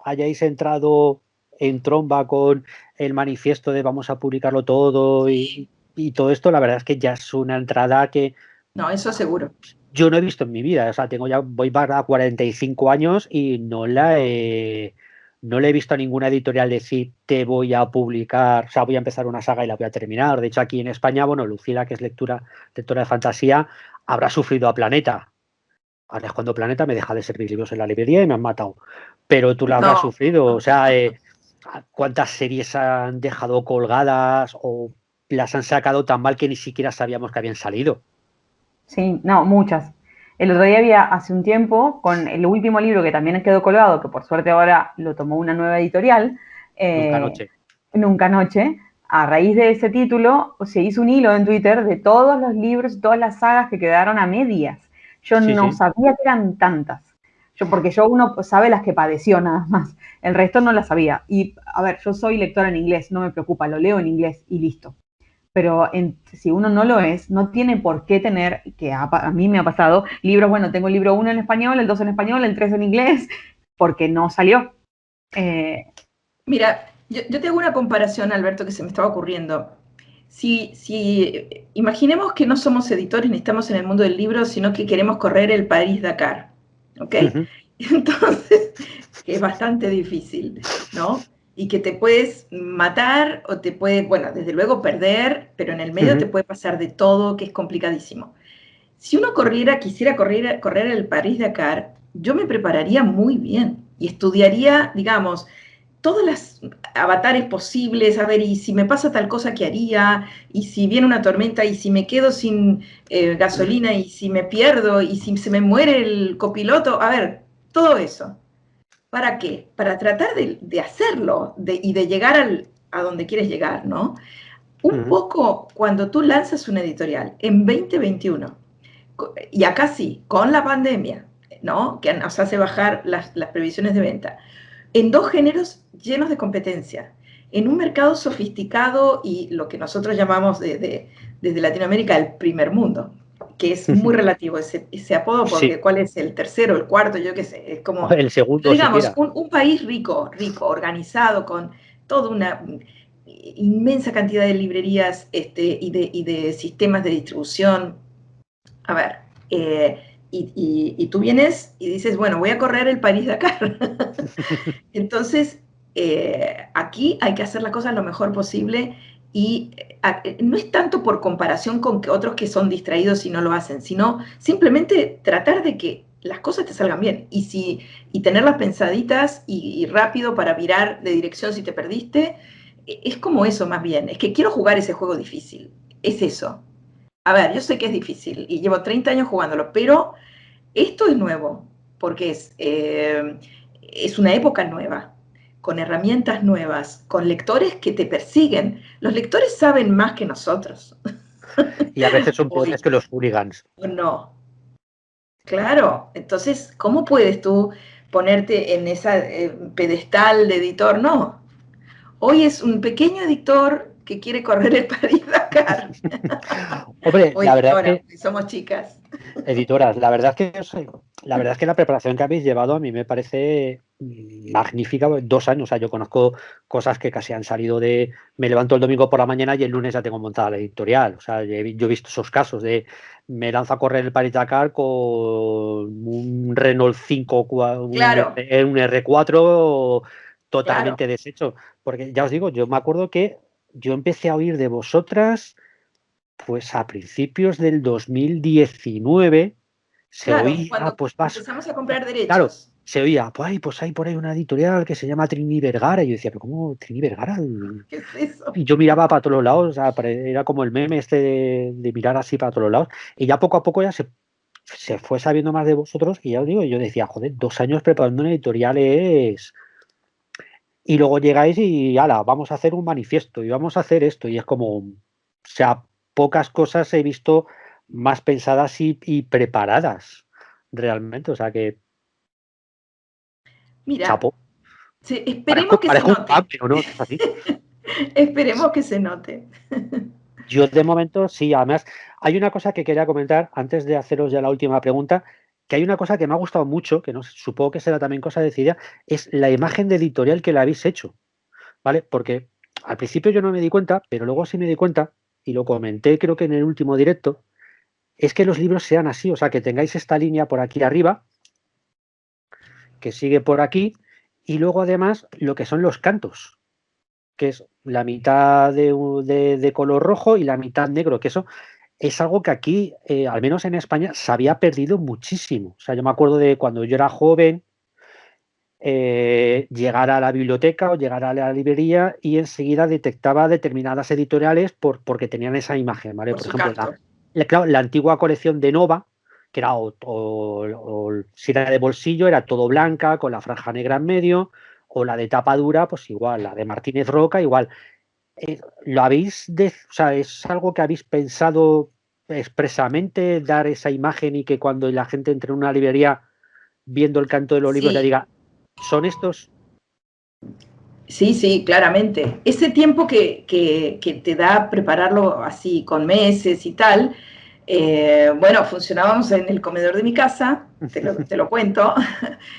hayáis entrado en tromba con el manifiesto de vamos a publicarlo todo y todo esto, la verdad es que ya es una entrada que No, eso seguro. yo no he visto en mi vida. O sea, voy para 45 años y no le he visto a ninguna editorial decir te voy a publicar, o sea, voy a empezar una saga y la voy a terminar. De hecho, aquí en España, bueno, Lucila, que es lectora de fantasía, habrá sufrido a Planeta. Ahora es cuando Planeta me deja de servir libros en la librería y me han matado. Pero tú la habrás sufrido. O sea, ¿cuántas series han dejado colgadas o las han sacado tan mal que ni siquiera sabíamos que habían salido? Sí, no, muchas. El otro día había, hace un tiempo, con el último libro que también quedó colgado, que por suerte ahora lo tomó una nueva editorial, Nunca noche. Nunca Noche, a raíz de ese título se hizo un hilo en Twitter de todos los libros, todas las sagas que quedaron a medias. Yo no sabía que eran tantas. Porque uno sabe las que padeció nada más. El resto no las sabía. Y, a ver, yo soy lectora en inglés, no me preocupa, lo leo en inglés y listo. Pero si uno no lo es, no tiene por qué tener, que a mí me ha pasado, libros, bueno, tengo el libro 1 en español, el 2 en español, el 3 en inglés, porque no salió. Mira, yo te hago una comparación, Alberto, que se me estaba ocurriendo. Si imaginemos que no somos editores ni estamos en el mundo del libro, sino que queremos correr el París-Dakar, ¿ok? Entonces, que es bastante difícil, ¿no? Y que te puedes matar o te puedes, bueno, desde luego perder, pero en el medio te puede pasar de todo, que es complicadísimo. Si uno quisiera correr el París-Dakar, yo me prepararía muy bien y estudiaría, digamos, todas las avatares posibles, a ver, y si me pasa tal cosa, ¿qué haría? Y si viene una tormenta, y si me quedo sin gasolina, y si me pierdo, y si se me muere el copiloto, a ver, todo eso. ¿Para qué? Para tratar de hacerlo y de llegar a donde quieres llegar, ¿no? Un poco cuando tú lanzas una editorial en 2021, y acá sí, con la pandemia, ¿no? Que nos hace bajar las previsiones de venta, en dos géneros llenos de competencia, en un mercado sofisticado y lo que nosotros llamamos desde Latinoamérica el primer mundo, que es muy relativo ese apodo, porque ¿cuál es el tercero, el cuarto? Yo qué sé, es como, el segundo, digamos, siquiera. un país rico, organizado, con toda una inmensa cantidad de librerías y de sistemas de distribución. A ver, y tú vienes y dices, bueno, voy a correr el París-Dakar. Entonces, aquí hay que hacer las cosas lo mejor posible y no es tanto por comparación con que otros que son distraídos y no lo hacen, sino simplemente tratar de que las cosas te salgan bien y tenerlas pensaditas y rápido para virar de dirección si te perdiste. Es como eso más bien, es que quiero jugar ese juego difícil, es eso. A ver, yo sé que es difícil y llevo 30 años jugándolo, pero esto es nuevo, porque es una época nueva, con herramientas nuevas, con lectores que te persiguen. Los lectores saben más que nosotros. Y a veces son peores que los hooligans. No. Claro, entonces, ¿cómo puedes tú ponerte en esa pedestal de editor? No. Hoy es un pequeño editor que quiere correr el París-Dakar. Hombre, la verdad es que somos chicas. editoras, la verdad es que la preparación que habéis llevado a mí me parece magnífica. 2 años, o sea, yo conozco cosas que casi han salido de me levanto el domingo por la mañana y el lunes ya tengo montada la editorial. O sea, yo he visto esos casos de me lanzo a correr el París-Dakar con un Renault 5, Claro. un R4 totalmente deshecho. Porque ya os digo, yo me acuerdo que yo empecé a oír de vosotras pues a principios del 2019 se oía, cuando pues empezamos a comprar derechos. Claro, se oía, pues hay por ahí una editorial que se llama Trini Vergara. Y yo decía, ¿pero cómo Trini Vergara? ¿Qué es eso? Y yo miraba para todos lados, o sea, era como el meme este de mirar así para todos lados. Y ya poco a poco ya se fue sabiendo más de vosotros. Y ya os digo, yo decía, joder, 2 años preparando una editorial es... Y luego llegáis y, ala, vamos a hacer un manifiesto y vamos a hacer esto. Y es como, o sea, pocas cosas he visto más pensadas y preparadas realmente. O sea que, Mira, chapo, esperemos que se parezco un note. pampe, ¿o no? ¿Es así? Esperemos que se note. Yo de momento sí, además hay una cosa que quería comentar antes de haceros ya la última pregunta, que hay una cosa que me ha gustado mucho, que no sé, supongo que será también cosa decidida, es la imagen de editorial que le habéis hecho, ¿vale? Porque al principio yo no me di cuenta, pero luego sí me di cuenta, y lo comenté creo que en el último directo, es que los libros sean así, o sea, que tengáis esta línea por aquí arriba, que sigue por aquí, y luego además lo que son los cantos, que es la mitad de color rojo y la mitad negro, que eso es algo que aquí, al menos en España, se había perdido muchísimo. O sea, yo me acuerdo de cuando yo era joven, llegar a la biblioteca o llegar a la librería y enseguida detectaba determinadas editoriales porque tenían esa imagen, ¿vale? Por Por su ejemplo, canto. claro, la antigua colección de Nova, que era si era de bolsillo, era todo blanca, con la franja negra en medio, o la de tapa dura, pues igual, la de Martínez Roca, igual. O sea, es algo que habéis pensado expresamente, dar esa imagen y que cuando la gente entre en una librería viendo el canto de los libros ya Sí, diga, ¿son estos? sí, sí, claramente. Ese tiempo que te da prepararlo así con meses y tal, bueno, funcionábamos en el comedor de mi casa, te lo cuento.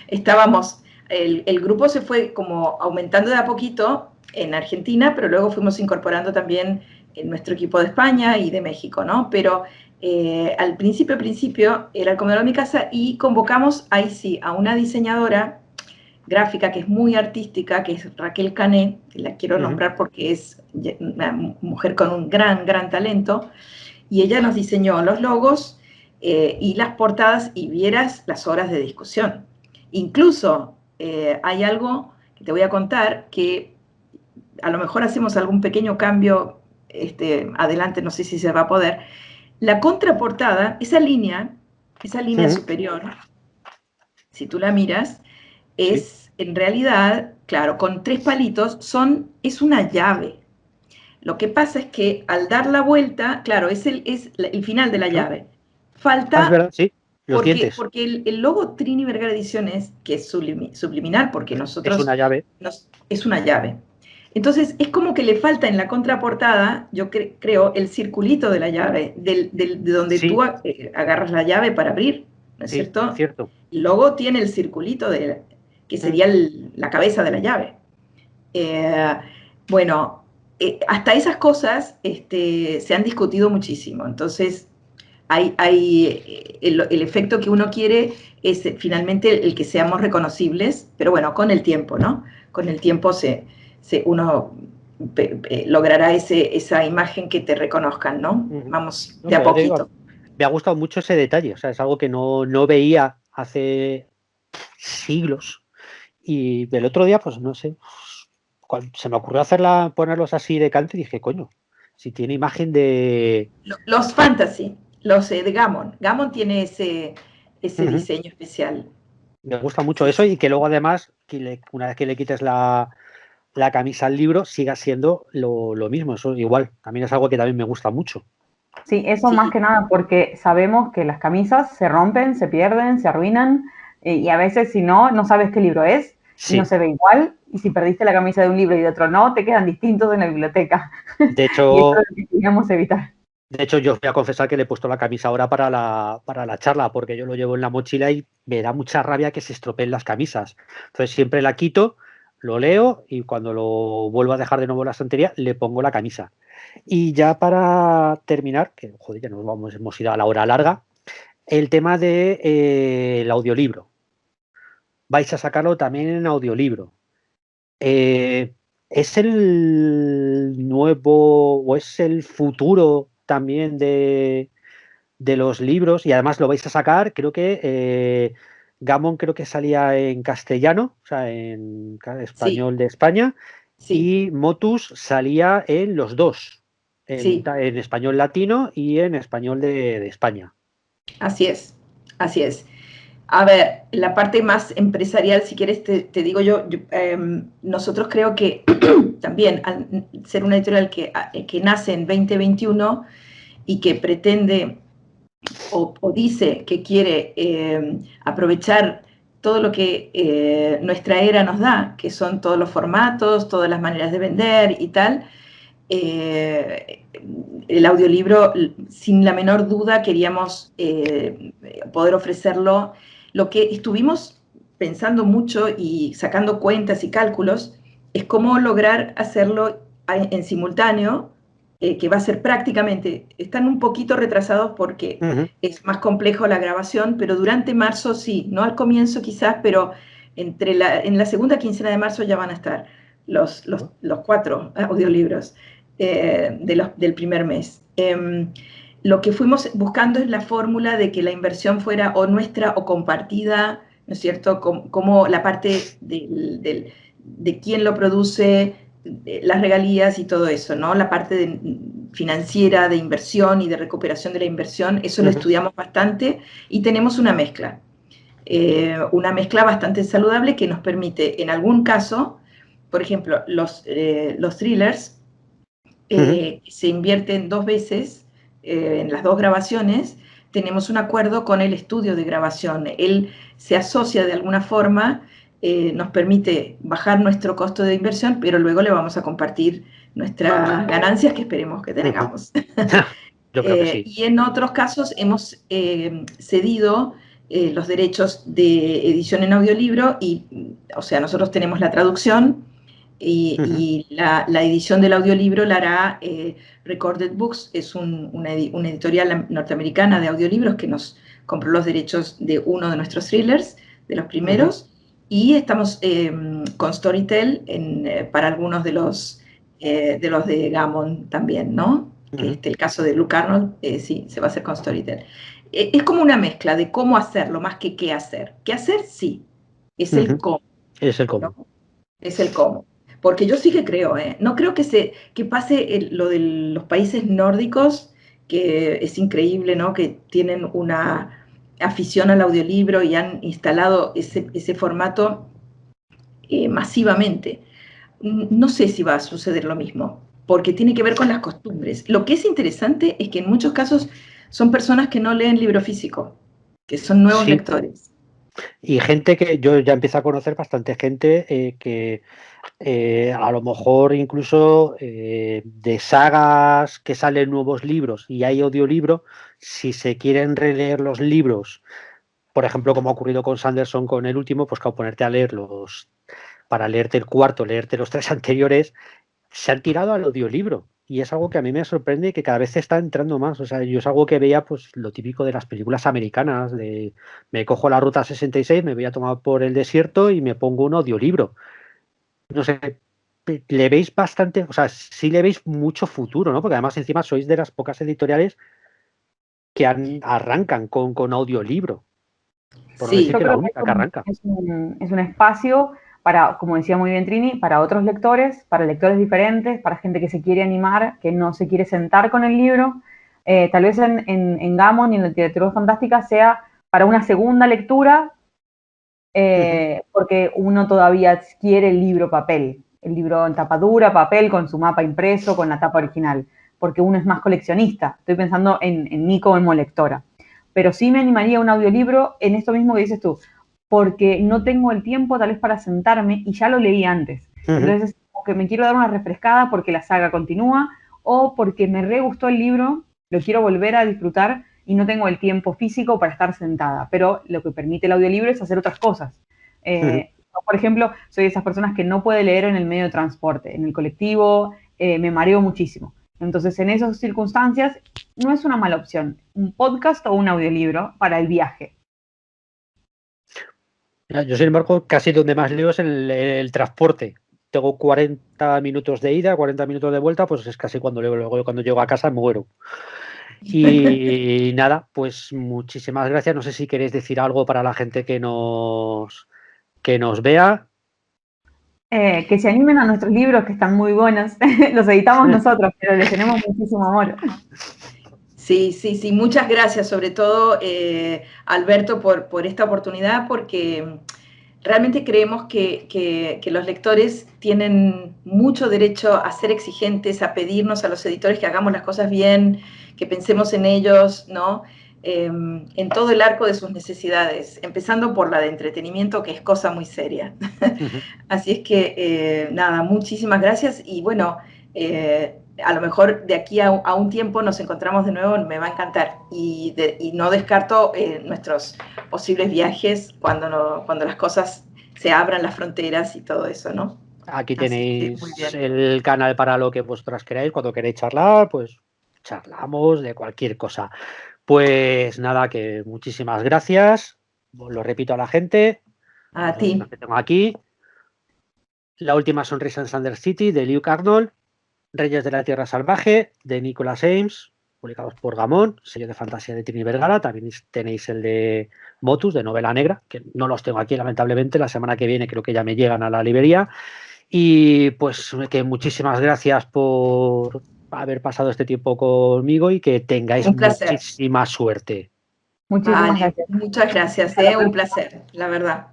Estábamos, el grupo se fue como aumentando de a poquito en Argentina, pero luego fuimos incorporando también en nuestro equipo de España y de México, ¿no? Pero al principio era el comedor de mi casa y convocamos ahí sí a una diseñadora gráfica que es muy artística, que es Raquel Cané, que la quiero nombrar porque es una mujer con un gran talento, y ella nos diseñó los logos y las portadas y vieras las horas de discusión. Incluso hay algo que te voy a contar que a lo mejor hacemos algún pequeño cambio adelante, no sé si se va a poder. La contraportada, esa línea superior, si tú la miras, Sí, es en realidad, claro, con 3 palitos, es una llave. Lo que pasa es que al dar la vuelta, claro, es el final de la ¿no? llave. Ah, es Falta, verdad, sí, los dientes. porque el logo Trini Vergara Ediciones, que es subliminal, porque Es una nosotros, llave. es una llave. Entonces, es como que le falta en la contraportada, yo creo, el circulito de la llave, de donde Sí, tú agarras la llave para abrir, ¿no es sí, cierto? cierto. El logo tiene el circulito que Mm. sería la cabeza de la llave. Eh, bueno, hasta esas cosas se han discutido muchísimo. Entonces, el efecto que uno quiere es finalmente el que seamos reconocibles, pero bueno, con el tiempo, ¿no? Con el tiempo uno logrará esa imagen que te reconozcan, ¿no? Ujú. Vamos No, de a pero ya te digo, poquito. me ha gustado mucho ese detalle. O sea, es algo que no veía hace siglos. Y el otro día, pues no sé, se me ocurrió ponerlos así de canto y dije, coño, si tiene imagen de... Los fantasy, los de Gammon. Gammon tiene ese Ujú. diseño especial. Me gusta mucho Sí, eso y sí. que luego además, una vez que le quites la camisa al libro, siga siendo lo mismo. Eso igual, también es algo que también me gusta mucho. Sí, eso más Sí, que nada porque sabemos que las camisas se rompen, se pierden, se arruinan y a veces si no, no sabes qué libro es y no Sí, se ve igual y si perdiste la camisa de un libro y de otro no, te quedan distintos en la biblioteca de y eso hecho, es lo que queríamos evitar. yo voy a confesar que le he puesto la camisa ahora para la charla, porque yo lo llevo en la mochila y me da mucha rabia que se estropeen las camisas. Entonces siempre la quito, lo leo y cuando lo vuelvo a dejar de nuevo en la estantería, le pongo la camisa. Y ya para terminar, que joder, ya hemos ido a la hora larga, el tema de, el audiolibro. Vais a sacarlo también en audiolibro. Eh, ¿Es el nuevo o es el futuro también de los libros? Y además lo vais a sacar, creo que Gammon creo que salía en castellano, o sea, en sí, español de España, sí, y Motus salía en los dos, sí. en español latino y en español de España. Así es, así es. A ver, la parte más empresarial, si quieres, te digo nosotros creo que también al ser una editorial que nace en 2021, y que pretende o dice que quiere aprovechar todo lo que nuestra era nos da, que son todos los formatos, todas las maneras de vender y tal, el audiolibro, sin la menor duda, queríamos poder ofrecerlo. Lo que estuvimos pensando mucho y sacando cuentas y cálculos es cómo lograr hacerlo en simultáneo, que va a ser prácticamente, están un poquito retrasados porque es más complejo la grabación, pero durante marzo sí, no al comienzo quizás, pero en la segunda quincena de marzo ya van a estar los 4 audiolibros del primer mes. Lo que fuimos buscando es la fórmula de que la inversión fuera o nuestra o compartida, ¿no es cierto? Como la parte de quién lo produce, las regalías y todo eso, ¿no? La parte financiera, de inversión y de recuperación de la inversión, eso lo estudiamos bastante y tenemos una mezcla bastante saludable que nos permite, en algún caso, por ejemplo, los thrillers, se invierten 2 veces en las 2 grabaciones. Tenemos un acuerdo con el estudio de grabación. Él se asocia de alguna forma, nos permite bajar nuestro costo de inversión, pero luego le vamos a compartir nuestras ganancias que esperemos que tengamos. Yo creo que sí. Y en otros casos hemos cedido los derechos de edición en audiolibro y, o sea, nosotros tenemos la traducción y la edición del audiolibro la hará Recorded Books, es una editorial norteamericana de audiolibros que nos compró los derechos de uno de nuestros thrillers, de los primeros, y estamos con Storytel para algunos de los de Gammon también, ¿no? Que el caso de Luke Arnold, sí, se va a hacer con Storytel. Es como una mezcla de cómo hacerlo, más que qué hacer. ¿Qué hacer? Sí, es el cómo. Es el cómo. ¿No? Es el cómo. Porque yo sí que creo, no creo que pase lo de los países nórdicos, que es increíble, ¿no? Que tienen una afición al audiolibro y han instalado ese formato masivamente. No sé si va a suceder lo mismo, porque tiene que ver con las costumbres. Lo que es interesante es que en muchos casos son personas que no leen libro físico, que son nuevos lectores. Y gente que yo ya empiezo a conocer bastante gente que a lo mejor incluso de sagas que salen nuevos libros y hay audiolibro, si se quieren releer los libros, por ejemplo, como ha ocurrido con Sanderson con el último, pues que al ponerte a leerlos, para leerte el cuarto, leerte los 3 anteriores, se han tirado al audiolibro. Y es algo que a mí me sorprende y que cada vez está entrando más. O sea, yo es algo que veía, pues, lo típico de las películas americanas, de me cojo la ruta 66, me voy a tomar por el desierto y me pongo un audiolibro. No sé, le veis bastante, o sea, sí le veis mucho futuro, ¿no? Porque además encima sois de las pocas editoriales que arrancan con audiolibro. Por no Sí, decir que la única que arranca. Es un espacio para, como decía muy bien Trini, para otros lectores, para lectores diferentes, para gente que se quiere animar, que no se quiere sentar con el libro. Tal vez en Gammon y en la literatura fantástica sea para una segunda lectura, porque uno todavía quiere el libro papel, el libro en tapa dura, papel, con su mapa impreso, con la tapa original, porque uno es más coleccionista. Estoy pensando en mí como lectora. Pero sí me animaría a un audiolibro en esto mismo que dices tú, porque no tengo el tiempo tal vez para sentarme y ya lo leí antes. Entonces, como que me quiero dar una refrescada porque la saga continúa o porque me re gustó el libro, lo quiero volver a disfrutar y no tengo el tiempo físico para estar sentada. Pero lo que permite el audiolibro es hacer otras cosas. Por ejemplo, soy de esas personas que no puede leer en el medio de transporte, en el colectivo, me mareo muchísimo. Entonces, en esas circunstancias, no es una mala opción un podcast o un audiolibro para el viaje. Yo, sin embargo, casi donde más leo es en el transporte. Tengo 40 minutos de ida, 40 minutos de vuelta, pues es casi cuando leo. Luego, cuando llego a casa, muero. Y nada, pues muchísimas gracias. No sé si queréis decir algo para la gente que nos vea. Que se animen a nuestros libros, que están muy buenos. Los editamos nosotros, pero les tenemos muchísimo amor. Sí, muchas gracias, sobre todo Alberto, por esta oportunidad, porque realmente creemos que los lectores tienen mucho derecho a ser exigentes, a pedirnos a los editores que hagamos las cosas bien, que pensemos en ellos, ¿no? En todo el arco de sus necesidades, empezando por la de entretenimiento, que es cosa muy seria. Así es que, nada, muchísimas gracias y bueno, a lo mejor de aquí a un tiempo nos encontramos de nuevo, me va a encantar. Y no descarto nuestros posibles viajes cuando las cosas se abran las fronteras y todo eso, ¿no? Aquí tenéis el canal para lo que vosotras queráis. Cuando queréis charlar, pues charlamos de cualquier cosa. Pues nada, que muchísimas gracias. Lo repito a la gente. A ti. Que tengo aquí. La última sonrisa en Thunder City, de Luke Arnold. Reyes de la Tierra Salvaje, de Nicholas Ames, publicados por Gamón, sello de fantasía de Trini Vergara. También tenéis el de Motus, de novela negra, que no los tengo aquí, lamentablemente. La semana que viene creo que ya me llegan a la librería. Y pues que muchísimas gracias por haber pasado este tiempo conmigo y que tengáis muchísima suerte. Muchísimas gracias. Muchas gracias, un placer, la verdad.